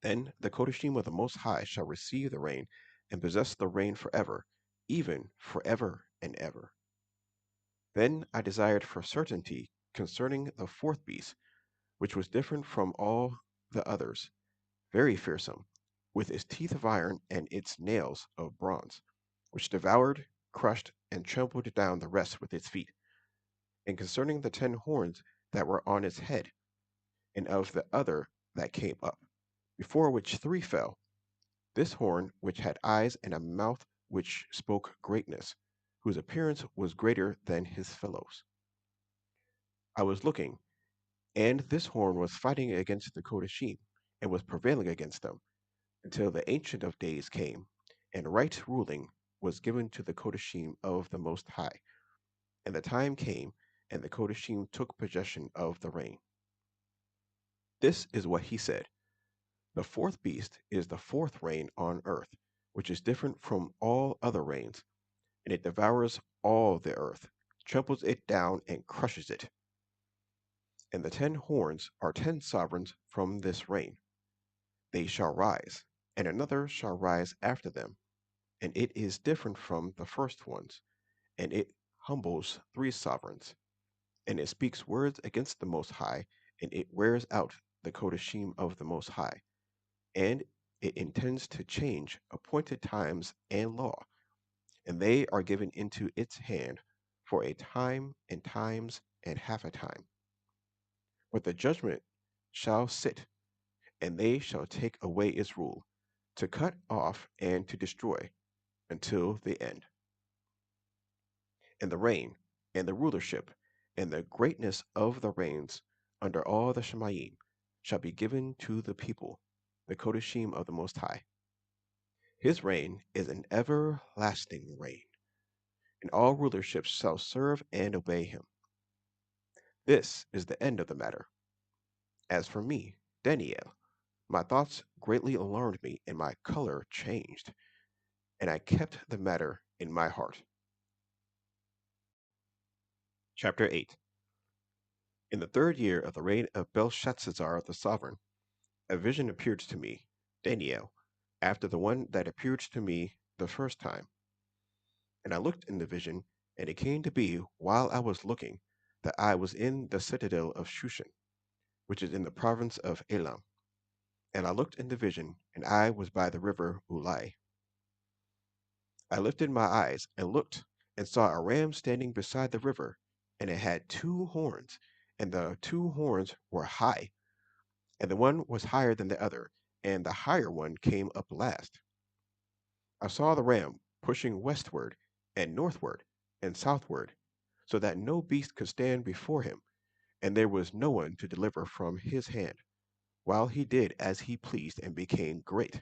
A: Then the Kodashim of the Most High shall receive the reign, and possess the reign forever, even forever and ever. Then I desired for certainty concerning the fourth beast, which was different from all the others, very fearsome, with its teeth of iron and its nails of bronze, which devoured, crushed, and trampled down the rest with its feet. And concerning the 10 horns that were on its head, and of the other that came up, before which 3 fell, this horn which had eyes and a mouth which spoke greatness, whose appearance was greater than his fellows. I was looking, and this horn was fighting against the Kodashim, and was prevailing against them, until the Ancient of Days came, and right ruling was given to the Kodashim of the Most High. And the time came, and the Kodashim took possession of the reign. This is what he said. The fourth beast is the fourth reign on earth, which is different from all other reigns, and it devours all the earth, tramples it down, and crushes it. And the 10 horns are 10 sovereigns from this reign. They shall rise, and another shall rise after them, and it is different from the first ones, and it humbles 3 sovereigns, and it speaks words against the Most High, and it wears out the Kodashim of the Most High, and it intends to change appointed times and law, and they are given into its hand for a time and times and half a time. But the judgment shall sit, and they shall take away its rule, to cut off and to destroy, until the end. And the reign, and the rulership, and the greatness of the reigns under all the Shemayim shall be given to the people, the Kodashim of the Most High. His reign is an everlasting reign, and all rulerships shall serve and obey him. This is the end of the matter. As for me, Daniel, my thoughts greatly alarmed me, and my color changed, and I kept the matter in my heart. Chapter 8. In the 3rd year of the reign of Belshazzar the sovereign, a vision appeared to me, Daniel, after the one that appeared to me the first time. And I looked in the vision, and it came to be, while I was looking, that I was in the citadel of Shushan, which is in the province of Elam. And I looked in the vision, and I was by the river Ulai. I lifted my eyes and looked, and saw a ram standing beside the river, and it had 2 horns, and the 2 horns were high, and the one was higher than the other, and the higher one came up last. I saw the ram pushing westward, and northward, and southward, so that no beast could stand before him, and there was no one to deliver from his hand, while he did as he pleased and became great.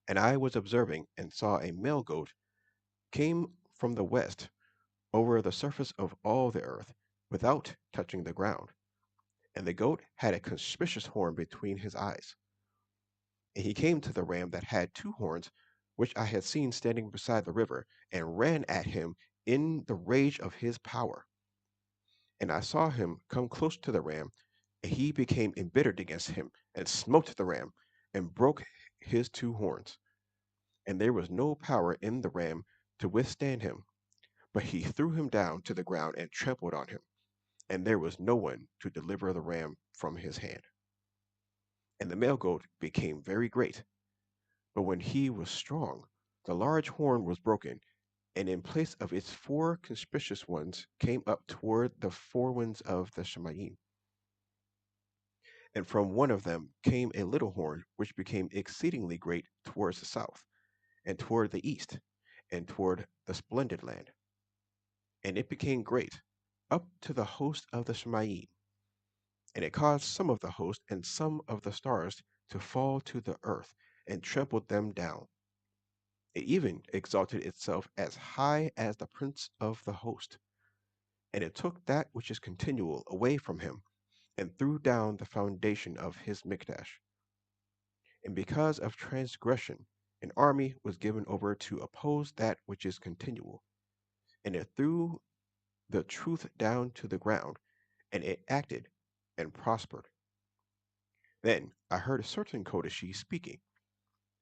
A: And I was observing, and saw a male goat came from the west over the surface of all the earth, without touching the ground. And the goat had a conspicuous horn between his eyes. And he came to the ram that had 2 horns, which I had seen standing beside the river, and ran at him in the rage of his power. And I saw him come close to the ram, and he became embittered against him, and smote the ram, and broke his two horns. And there was no power in the ram to withstand him, but he threw him down to the ground and trampled on him, and there was no one to deliver the ram from his hand. And the male goat became very great, but when he was strong, the large horn was broken, and in place of its four conspicuous ones came up toward the forewinds of the Shemayim. And from one of them came a little horn, which became exceedingly great towards the south, and toward the east, and toward the splendid land. And it became great, up to the host of the Shemayim. And it caused some of the host and some of the stars to fall to the earth, and trampled them down. It even exalted itself as high as the prince of the host. And it took that which is continual away from him, and threw down the foundation of his mikdash. And because of transgression, an army was given over to oppose that which is continual. And it threw the truth down to the ground, and it acted and prospered. Then I heard a certain Kodeshi speaking,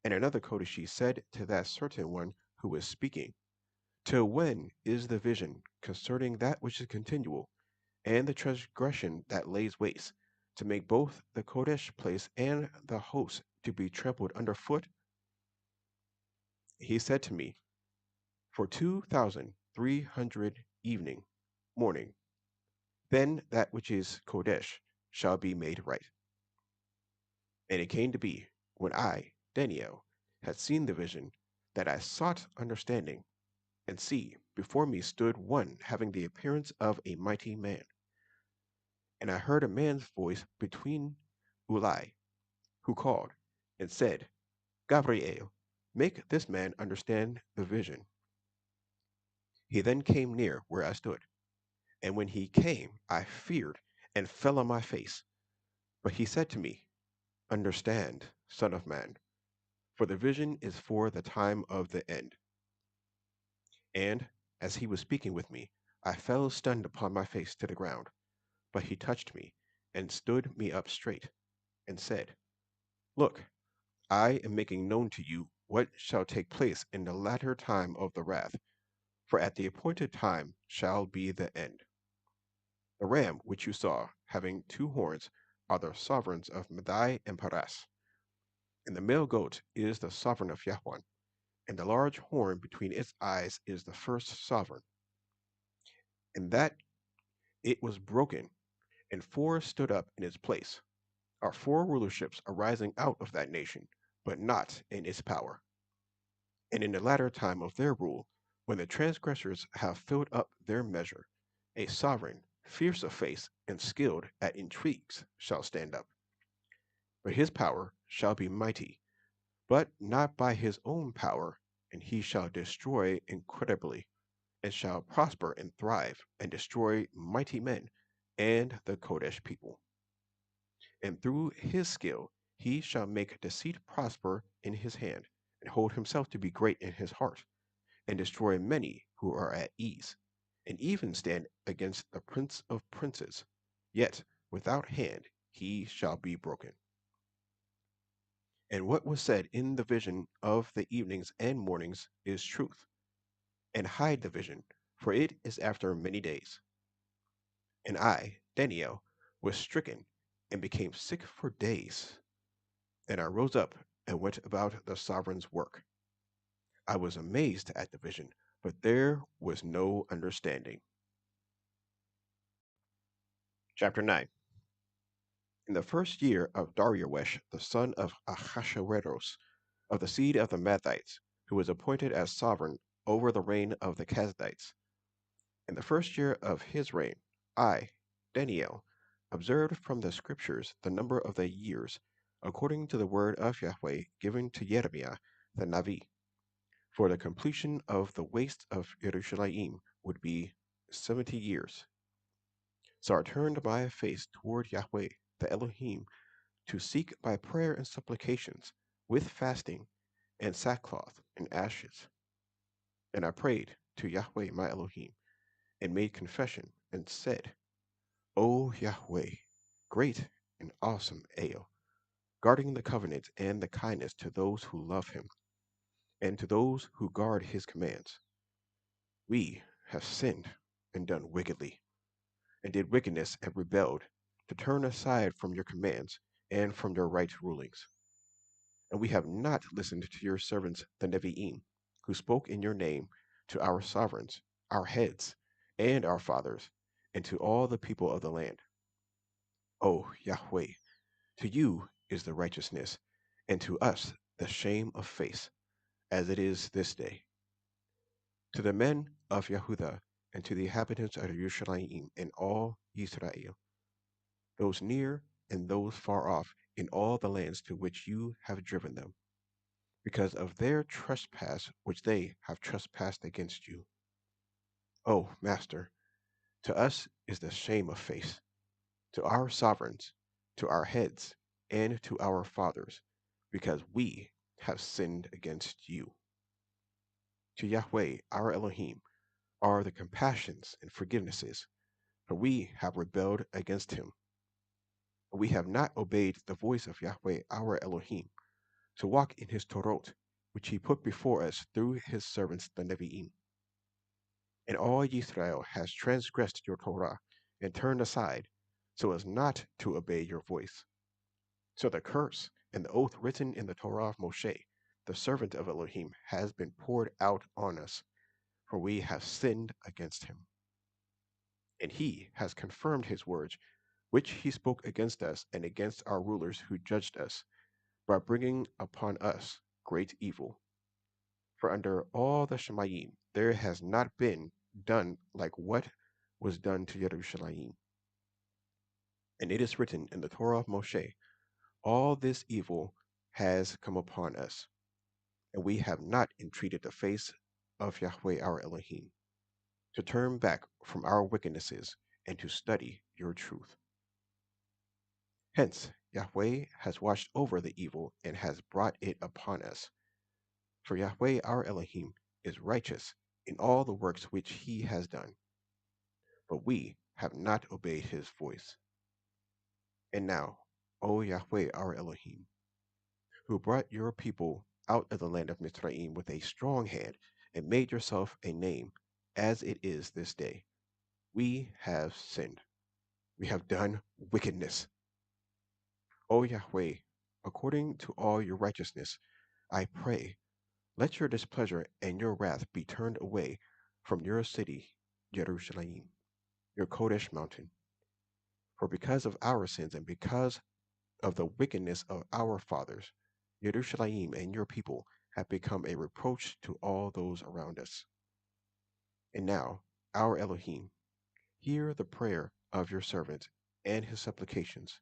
A: and another Kodeshi said to that certain one who was speaking, Till when is the vision concerning that which is continual, and the transgression that lays waste, to make both the Kodesh place and the host to be trampled under foot? He said to me, For 2,300 evening, morning, then that which is Kodesh shall be made right. And it came to be, when I, Daniel, had seen the vision, that I sought understanding, and see, before me stood one having the appearance of a mighty man. And I heard a man's voice between Ulai, who called, and said, Gabriel, make this man understand the vision. He then came near where I stood, and when he came, I feared, and fell on my face. But he said to me, Understand, son of man, for the vision is for the time of the end. And, as he was speaking with me, I fell stunned upon my face to the ground. But he touched me, and stood me up straight, and said, Look, I am making known to you what shall take place in the latter time of the wrath, for at the appointed time shall be the end. The ram which you saw, having two horns, are the sovereigns of Madai and Paras, and the male goat is the sovereign of Yahweh, and the large horn between its eyes is the first sovereign. And that it was broken, and four stood up in its place, are four rulerships arising out of that nation, but not in its power. And in the latter time of their rule, when the transgressors have filled up their measure, a sovereign, fierce of face, and skilled at intrigues shall stand up. But his power shall be mighty, but not by his own power, and he shall destroy incredibly, and shall prosper and thrive, and destroy mighty men and the Kodesh people. And through his skill he shall make deceit prosper in his hand, and hold himself to be great in his heart, and destroy many who are at ease, and even stand against the prince of princes. Yet without hand he shall be broken. And what was said in the vision of the evenings and mornings is truth. And hide the vision, for it is after many days. And I, Daniel, was stricken and became sick for days. Then I rose up and went about the sovereign's work. I was amazed at the vision, but there was no understanding. Chapter 9. In the first year of Darius, the son of Ahasuerus, of the seed of the Mathites, who was appointed as sovereign over the reign of the Chazdites. In the first year of his reign, I, Daniel, observed from the scriptures the number of the years, according to the word of Yahweh given to Jeremiah the Navi, for the completion of the waste of Jerusalem would be 70 years. So I turned my face toward Yahweh, the Elohim, to seek by prayer and supplications, with fasting and sackcloth and ashes. And I prayed to Yahweh my Elohim, and made confession, and said, O Yahweh, great and awesome Eo, guarding the covenant and the kindness to those who love him, and to those who guard his commands. We have sinned and done wickedly, and did wickedness and rebelled, to turn aside from your commands and from your right rulings. And we have not listened to your servants the Nevi'im, who spoke in your name to our sovereigns, our heads, and our fathers, and to all the people of the land. O Yahweh, to you is the righteousness, and to us the shame of face, as it is this day. To the men of Yehudah, and to the inhabitants of Yerushalayim and all Israel, those near and those far off, in all the lands to which you have driven them, because of their trespass which they have trespassed against you. O Master, to us is the shame of face, to our sovereigns, to our heads, and to our fathers, because we have sinned against you. To Yahweh our Elohim are the compassions and forgivenesses, for we have rebelled against him. We have not obeyed the voice of Yahweh our Elohim, to walk in his Torot, which he put before us through his servants the Nevi'im. And all Israel has transgressed your Torah, and turned aside, so as not to obey your voice. So the curse and the oath written in the Torah of Moshe, the servant of Elohim, has been poured out on us, for we have sinned against him. And he has confirmed his words, which he spoke against us and against our rulers who judged us, by bringing upon us great evil. For under all the Shemayim there has not been done like what was done to Yerushalayim. And it is written in the Torah of Moshe, all this evil has come upon us, and we have not entreated the face of Yahweh our Elohim, to turn back from our wickednesses and to study your truth. Hence Yahweh has watched over the evil and has brought it upon us. For Yahweh our Elohim is righteous in all the works which he has done, but we have not obeyed his voice. And now, O Yahweh our Elohim, who brought your people out of the land of Mizraim with a strong hand, and made yourself a name, as it is this day, we have sinned. We have done wickedness. O Yahweh, according to all your righteousness, I pray, let your displeasure and your wrath be turned away from your city, Jerusalem, your Kodesh mountain. For because of our sins and because of the wickedness of our fathers, Jerusalem and your people have become a reproach to all those around us. And now, our Elohim, hear the prayer of your servant and his supplications,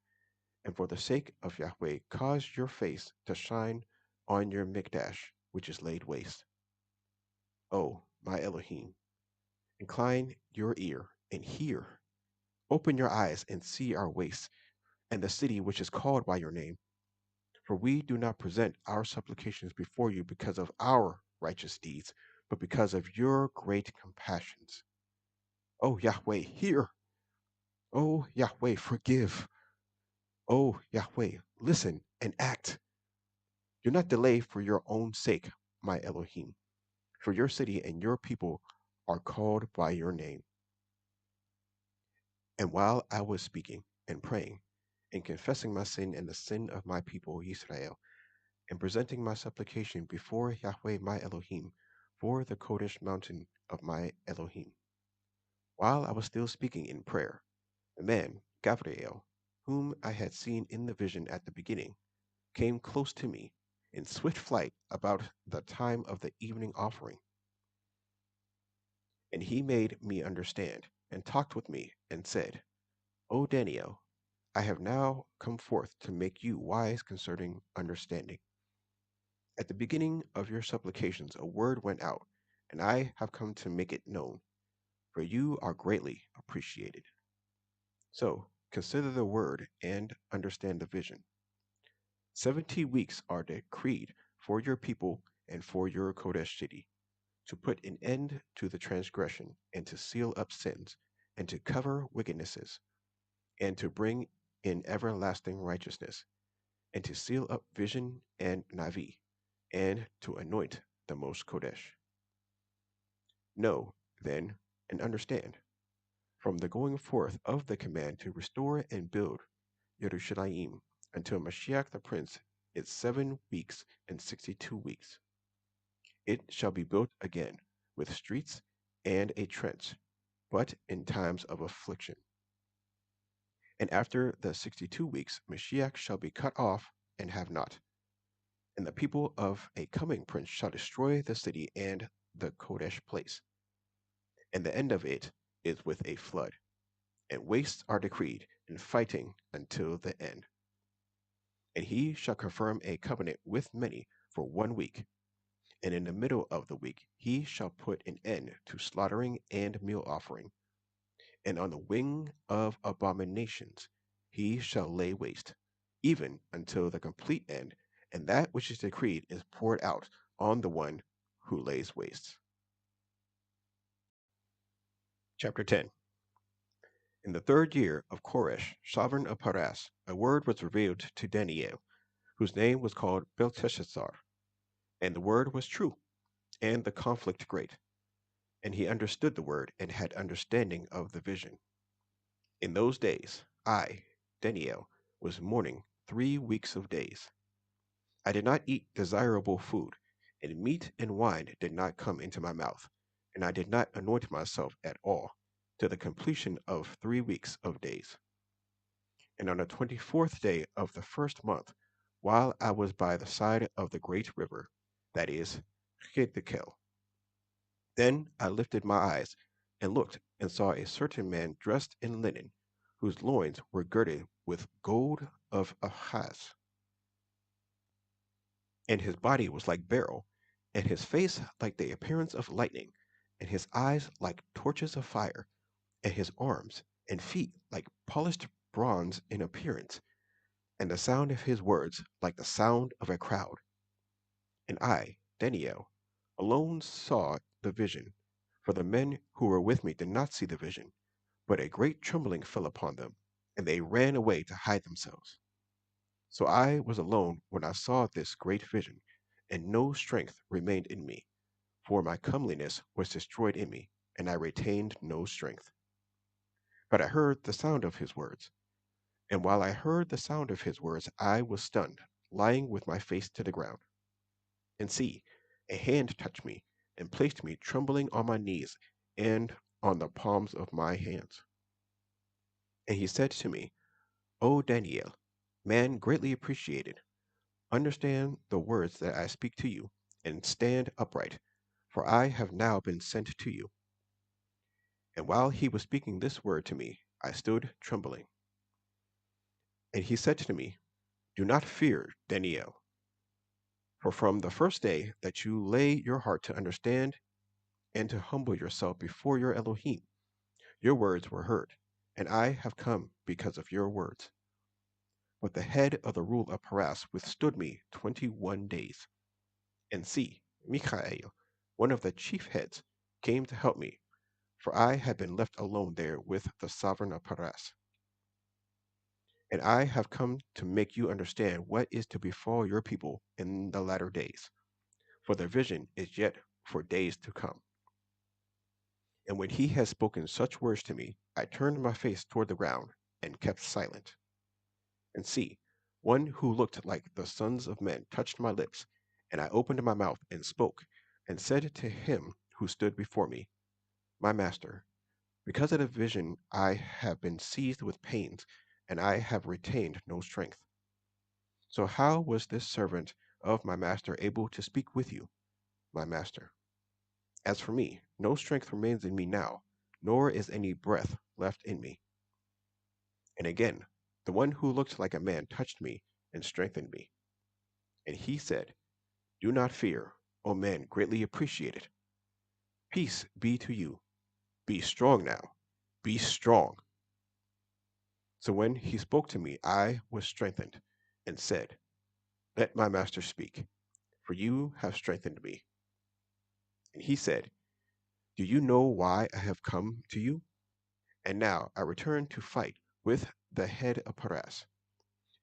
A: and for the sake of Yahweh, cause your face to shine on your Mikdash, which is laid waste. O my Elohim, incline your ear and hear. Open your eyes and see our waste, and the city which is called by your name. For we do not present our supplications before you because of our righteous deeds, but because of your great compassions. O Yahweh, hear. O Yahweh, forgive. O Yahweh, listen and act. Do not delay for your own sake, my Elohim, for your city and your people are called by your name. And while I was speaking and praying, and confessing my sin and the sin of my people Israel, and presenting my supplication before Yahweh my Elohim for the Kodesh mountain of my Elohim, while I was still speaking in prayer, the man, Gabriel, whom I had seen in the vision at the beginning, came close to me in swift flight about the time of the evening offering. And he made me understand, and talked with me, and said, O Daniel, I have now come forth to make you wise concerning understanding. At the beginning of your supplications a word went out, and I have come to make it known, for you are greatly appreciated. So consider the word and understand the vision. 70 weeks are decreed for your people and for your Kodesh city, to put an end to the transgression, and to seal up sins, and to cover wickednesses, and to bring in everlasting righteousness, and to seal up vision and Navi, and to anoint the most Kodesh. Know, then, and understand, from the going forth of the command to restore and build Yerushalayim until Mashiach the Prince is 7 weeks and 62 weeks. It shall be built again with streets and a trench, but in times of affliction. And after the 62 weeks, Mashiach shall be cut off and have not. And the people of a coming prince shall destroy the city and the Kodesh place. And the end of it is with a flood. And wastes are decreed, and fighting until the end. And he shall confirm a covenant with many for 1 week. And in the middle of the week he shall put an end to slaughtering and meal offering. And on the wing of abominations he shall lay waste, even until the complete end, and that which is decreed is poured out on the one who lays waste. Chapter 10. In the 3rd year of Koresh, sovereign of Paras, a word was revealed to Daniel, whose name was called Belteshazzar. And the word was true, and the conflict great. And he understood the word, and had understanding of the vision. In those days, I, Daniel, was mourning 3 weeks of days. I did not eat desirable food, and meat and wine did not come into my mouth, and I did not anoint myself at all, to the completion of 3 weeks of days. And on the 24th day of the 1st month, while I was by the side of the great river, that is, Hiddekel, then I lifted my eyes, and looked, and saw a certain man dressed in linen, whose loins were girded with gold of Ahaz, and his body was like beryl, and his face like the appearance of lightning, and his eyes like torches of fire, and his arms and feet like polished bronze in appearance, and the sound of his words like the sound of a crowd. And I, Daniel, alone saw the vision, for the men who were with me did not see the vision, but a great trembling fell upon them, and they ran away to hide themselves. So I was alone when I saw this great vision, and no strength remained in me, for my comeliness was destroyed in me, and I retained no strength. But I heard the sound of his words, and while I heard the sound of his words, I was stunned, lying with my face to the ground. And see, a hand touched me, and placed me trembling on my knees and on the palms of my hands. And he said to me, O Daniel, man greatly appreciated, understand the words that I speak to you, and stand upright, for I have now been sent to you. And while he was speaking this word to me, I stood trembling. And he said to me, Do not fear, Daniel, for from the first day that you lay your heart to understand and to humble yourself before your Elohim, your words were heard, and I have come because of your words. But the head of the rule of Paras withstood me 21 days. And see, Michael, one of the chief heads, came to help me, for I had been left alone there with the sovereign of Paras. And I have come to make you understand what is to befall your people in the latter days, for the vision is yet for days to come. And when he had spoken such words to me, I turned my face toward the ground and kept silent. And see, one who looked like the sons of men touched my lips, and I opened my mouth and spoke, and said to him who stood before me, My master, because of the vision I have been seized with pains, and I have retained no strength. So how was this servant of my master able to speak with you, my master? As for me, no strength remains in me now, nor is any breath left in me. And again, the one who looked like a man touched me and strengthened me. And he said, Do not fear, O man greatly appreciated. Peace be to you. Be strong now. Be strong. So when he spoke to me, I was strengthened, and said, Let my master speak, for you have strengthened me. And he said, "Do you know why I have come to you? And now I return to fight with the head of Paras.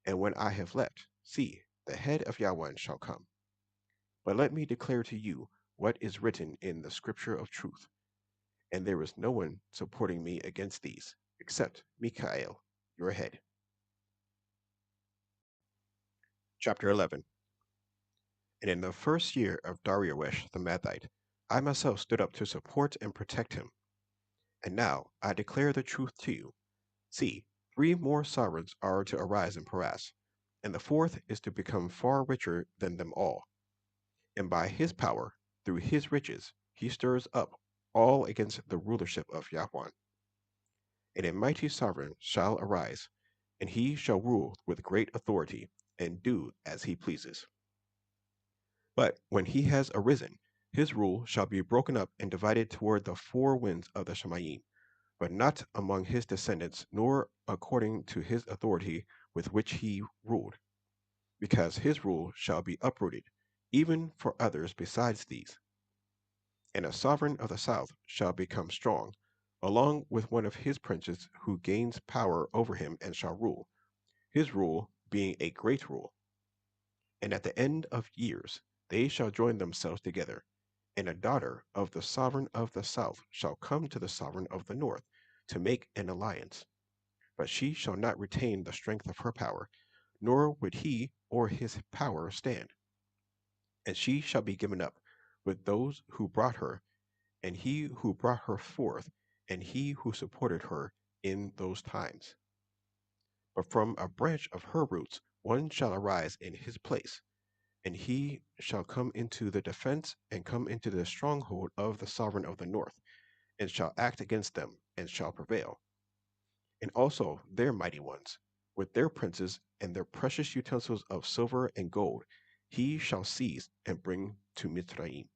A: And when I have left, see, the head of Yahweh shall come. But let me declare to you what is written in the scripture of truth. And there is no one supporting me against these, except Michael, your head." Chapter 11. And in the first year of Darius the Medite, I myself stood up to support and protect him. And now I declare the truth to you. See, 3 more sovereigns are to arise in Paras, and the 4th is to become far richer than them all. And by his power, through his riches, he stirs up all against the rulership of Yahweh. And a mighty sovereign shall arise, and he shall rule with great authority, and do as he pleases. But when he has arisen, his rule shall be broken up and divided toward the 4 winds of the Shemayim, but not among his descendants, nor according to his authority with which he ruled, because his rule shall be uprooted, even for others besides these. And a sovereign of the south shall become strong, along with one of his princes who gains power over him and shall rule, his rule being a great rule. And at the end of years they shall join themselves together, and a daughter of the sovereign of the south shall come to the sovereign of the north to make an alliance. But she shall not retain the strength of her power, nor would he or his power stand. And she shall be given up with those who brought her, and he who brought her forth, and he who supported her in those times. But from a branch of her roots one shall arise in his place, and he shall come into the defense and come into the stronghold of the sovereign of the north, and shall act against them, and shall prevail. And also their mighty ones, with their princes and their precious utensils of silver and gold, he shall seize and bring to Mitzrayim.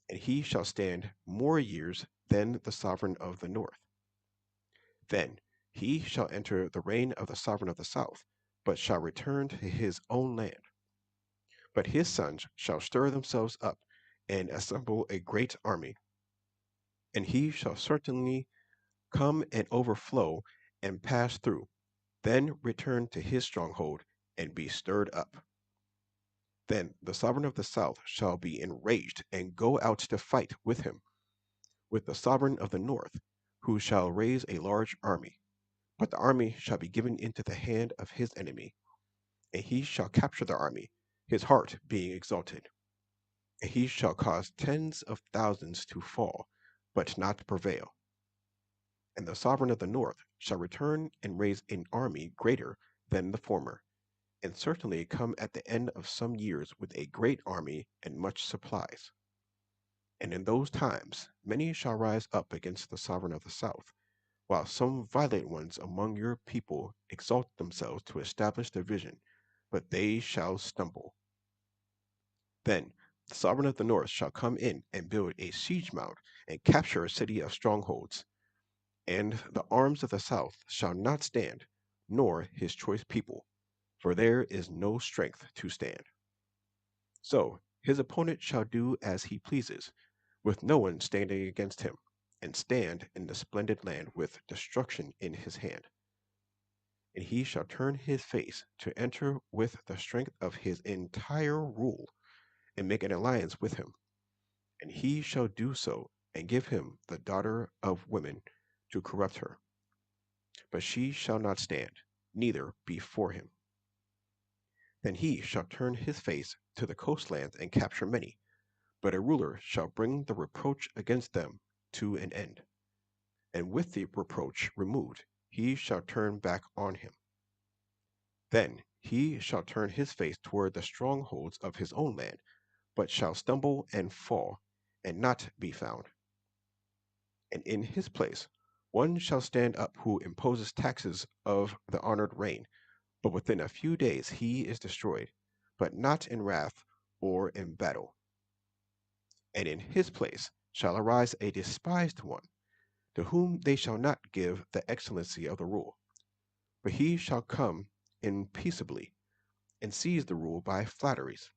A: And he shall stand more years than the sovereign of the north. Then he shall enter the reign of the sovereign of the south, but shall return to his own land. But his sons shall stir themselves up and assemble a great army, and he shall certainly come and overflow and pass through, then return to his stronghold and be stirred up. Then the sovereign of the south shall be enraged and go out to fight with him, with the sovereign of the north, who shall raise a large army. But the army shall be given into the hand of his enemy, and he shall capture the army, his heart being exalted. And he shall cause tens of thousands to fall, but not prevail. And the sovereign of the north shall return and raise an army greater than the former, and certainly come at the end of some years with a great army and much supplies. And in those times many shall rise up against the sovereign of the south, while some violent ones among your people exalt themselves to establish their vision, but they shall stumble. Then the sovereign of the north shall come in and build a siege mount and capture a city of strongholds. And the arms of the south shall not stand, nor his choice people, for there is no strength to stand. So his opponent shall do as he pleases, with no one standing against him, and stand in the splendid land with destruction in his hand. And he shall turn his face to enter with the strength of his entire rule, and make an alliance with him. And he shall do so, and give him the daughter of women to corrupt her. But she shall not stand, neither before him. Then he shall turn his face to the coastlands and capture many, but a ruler shall bring the reproach against them to an end. And with the reproach removed, he shall turn back on him. Then he shall turn his face toward the strongholds of his own land, but shall stumble and fall, and not be found. And in his place one shall stand up who imposes taxes of the honored reign, but within a few days he is destroyed, but not in wrath or in battle. And in his place shall arise a despised one, to whom they shall not give the excellency of the rule, but he shall come in peaceably, and seize the rule by flatteries.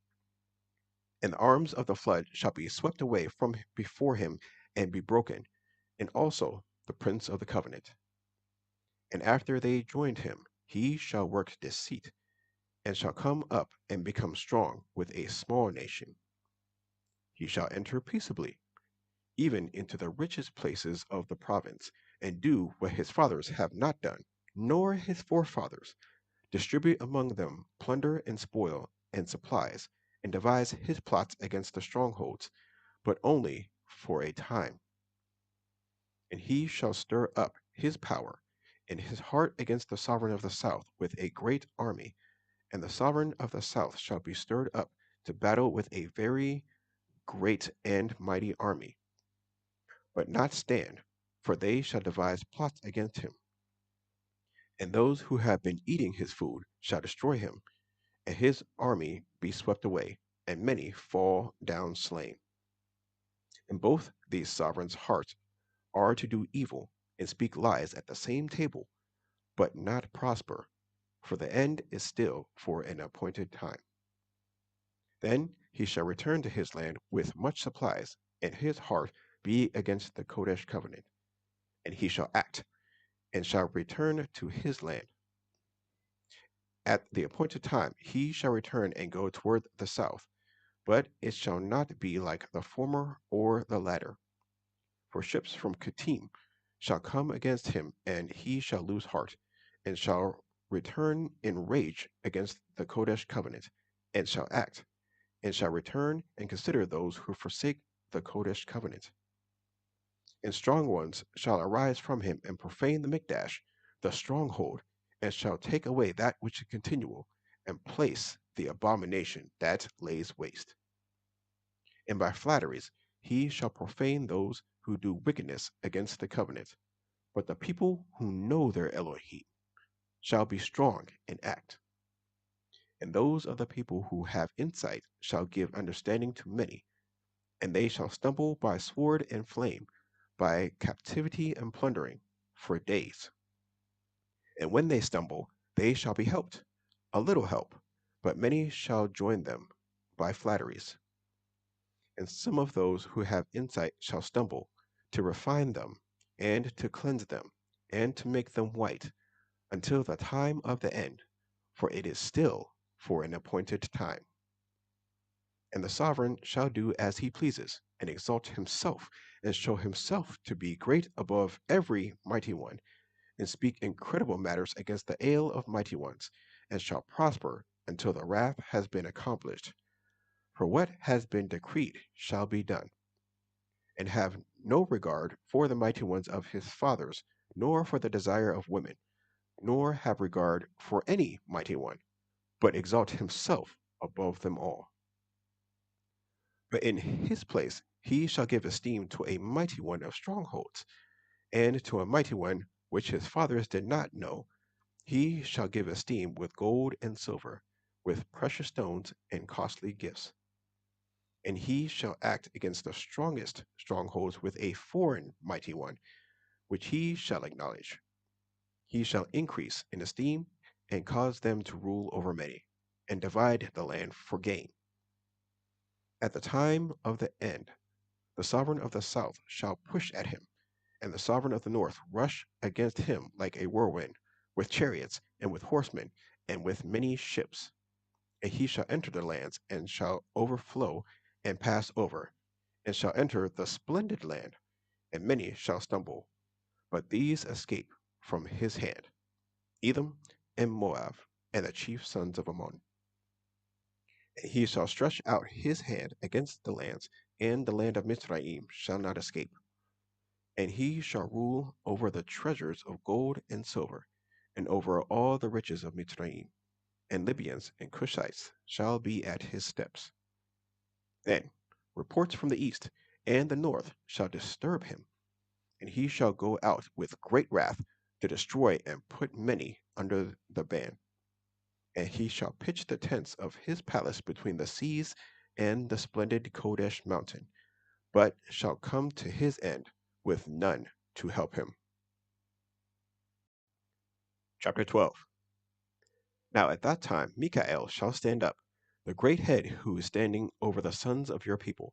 A: And the arms of the flood shall be swept away from before him and be broken, and also the prince of the covenant. And after they joined him, he shall work deceit, and shall come up and become strong with a small nation. He shall enter peaceably, even into the richest places of the province, and do what his fathers have not done, nor his forefathers, distribute among them plunder and spoil and supplies, and devise his plots against the strongholds, but only for a time. And he shall stir up his power and his heart against the sovereign of the south with a great army, and the sovereign of the south shall be stirred up to battle with a very great and mighty army, but not stand, for they shall devise plots against him. And those who have been eating his food shall destroy him, and his army be swept away, and many fall down slain. And both these sovereigns' hearts are to do evil and speak lies at the same table, but not prosper, for the end is still for an appointed time. Then he shall return to his land with much supplies, and his heart be against the Kodesh covenant. And he shall act, and shall return to his land. At the appointed time he shall return and go toward the south, but it shall not be like the former or the latter. For ships from Kittim shall come against him, and he shall lose heart, and shall return in rage against the Kodesh covenant, and shall act, and shall return and consider those who forsake the Kodesh covenant. And strong ones shall arise from him and profane the Mikdash, the stronghold, and shall take away that which is continual, and place the abomination that lays waste. And by flatteries he shall profane those who do wickedness against the covenant. But the people who know their Elohim shall be strong and act. And those of the people who have insight shall give understanding to many, and they shall stumble by sword and flame, by captivity and plundering, for days. And when they stumble, they shall be helped, a little help, but many shall join them by flatteries. And some of those who have insight shall stumble, to refine them, and to cleanse them, and to make them white, until the time of the end, for it is still for an appointed time. And the sovereign shall do as he pleases, and exalt himself, and show himself to be great above every mighty one, and speak incredible matters against the ale of mighty ones, and shall prosper until the wrath has been accomplished. For what has been decreed shall be done, and have no regard for the mighty ones of his fathers, nor for the desire of women, nor have regard for any mighty one, but exalt himself above them all. But in his place he shall give esteem to a mighty one of strongholds, and to a mighty one which his fathers did not know, he shall give esteem with gold and silver, with precious stones and costly gifts. And he shall act against the strongest strongholds with a foreign mighty one, which he shall acknowledge. He shall increase in esteem, and cause them to rule over many, and divide the land for gain. At the time of the end, the sovereign of the south shall push at him, and the sovereign of the north rush against him like a whirlwind, with chariots, and with horsemen, and with many ships. And he shall enter the lands, and shall overflow and pass over, and shall enter the splendid land, and many shall stumble, but these escape from his hand, Edom and Moab, and the chief sons of Ammon. And he shall stretch out his hand against the lands, and the land of Mizraim shall not escape. And he shall rule over the treasures of gold and silver, and over all the riches of Mizraim, and Libyans and Cushites shall be at his steps. Then reports from the east and the north shall disturb him, and he shall go out with great wrath to destroy and put many under the ban. And he shall pitch the tents of his palace between the seas and the splendid Kodesh mountain, but shall come to his end with none to help him. Chapter 12. Now at that time Mikael shall stand up, the great head who is standing over the sons of your people.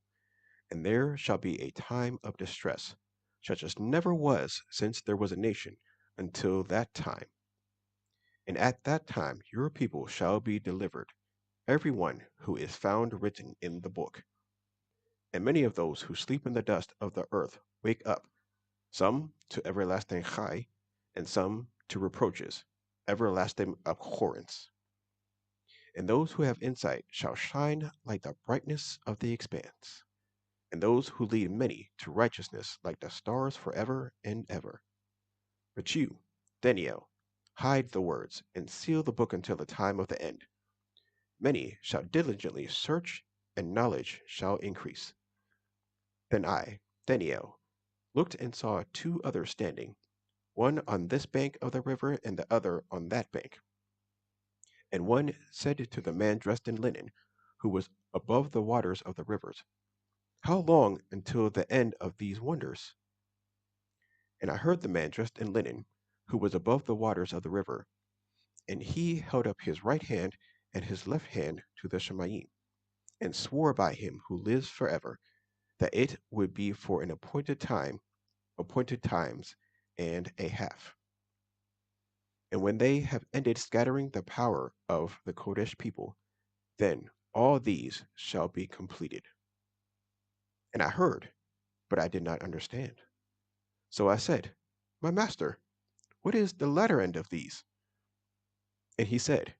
A: And there shall be a time of distress, such as never was since there was a nation until that time. And at that time your people shall be delivered, every one who is found written in the book. And many of those who sleep in the dust of the earth wake up, some to everlasting chai, and some to reproaches, everlasting abhorrence. And those who have insight shall shine like the brightness of the expanse, and those who lead many to righteousness like the stars forever and ever. But you, Daniel, hide the words and seal the book until the time of the end. Many shall diligently search, and knowledge shall increase. Then I, Daniel, looked and saw two others standing, one on this bank of the river and the other on that bank. And one said to the man dressed in linen, who was above the waters of the rivers, how long until the end of these wonders? And I heard the man dressed in linen, who was above the waters of the river, and he held up his right hand and his left hand to the Shemayim, and swore by him who lives forever, that it would be for an appointed times and a half. And when they have ended scattering the power of the Kodesh people, then all these shall be completed. And I heard, but I did not understand. So I said, my master, what is the latter end of these? And he said,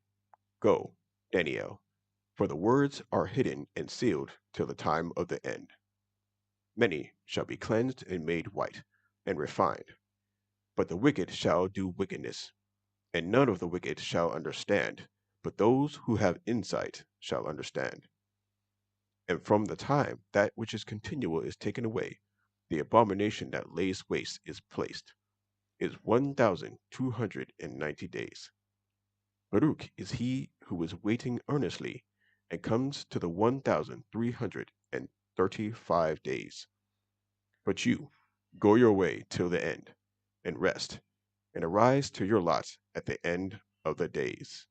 A: go, Daniel, for the words are hidden and sealed till the time of the end. Many shall be cleansed and made white and refined, but the wicked shall do wickedness, and none of the wicked shall understand, but those who have insight shall understand. And from the time that which is continual is taken away, the abomination that lays waste is placed, is 1,290 days. Baruch is he who is waiting earnestly, and comes to the 1,335 days. But you, go your way till the end, and rest, and arise to your lot at the end of the days.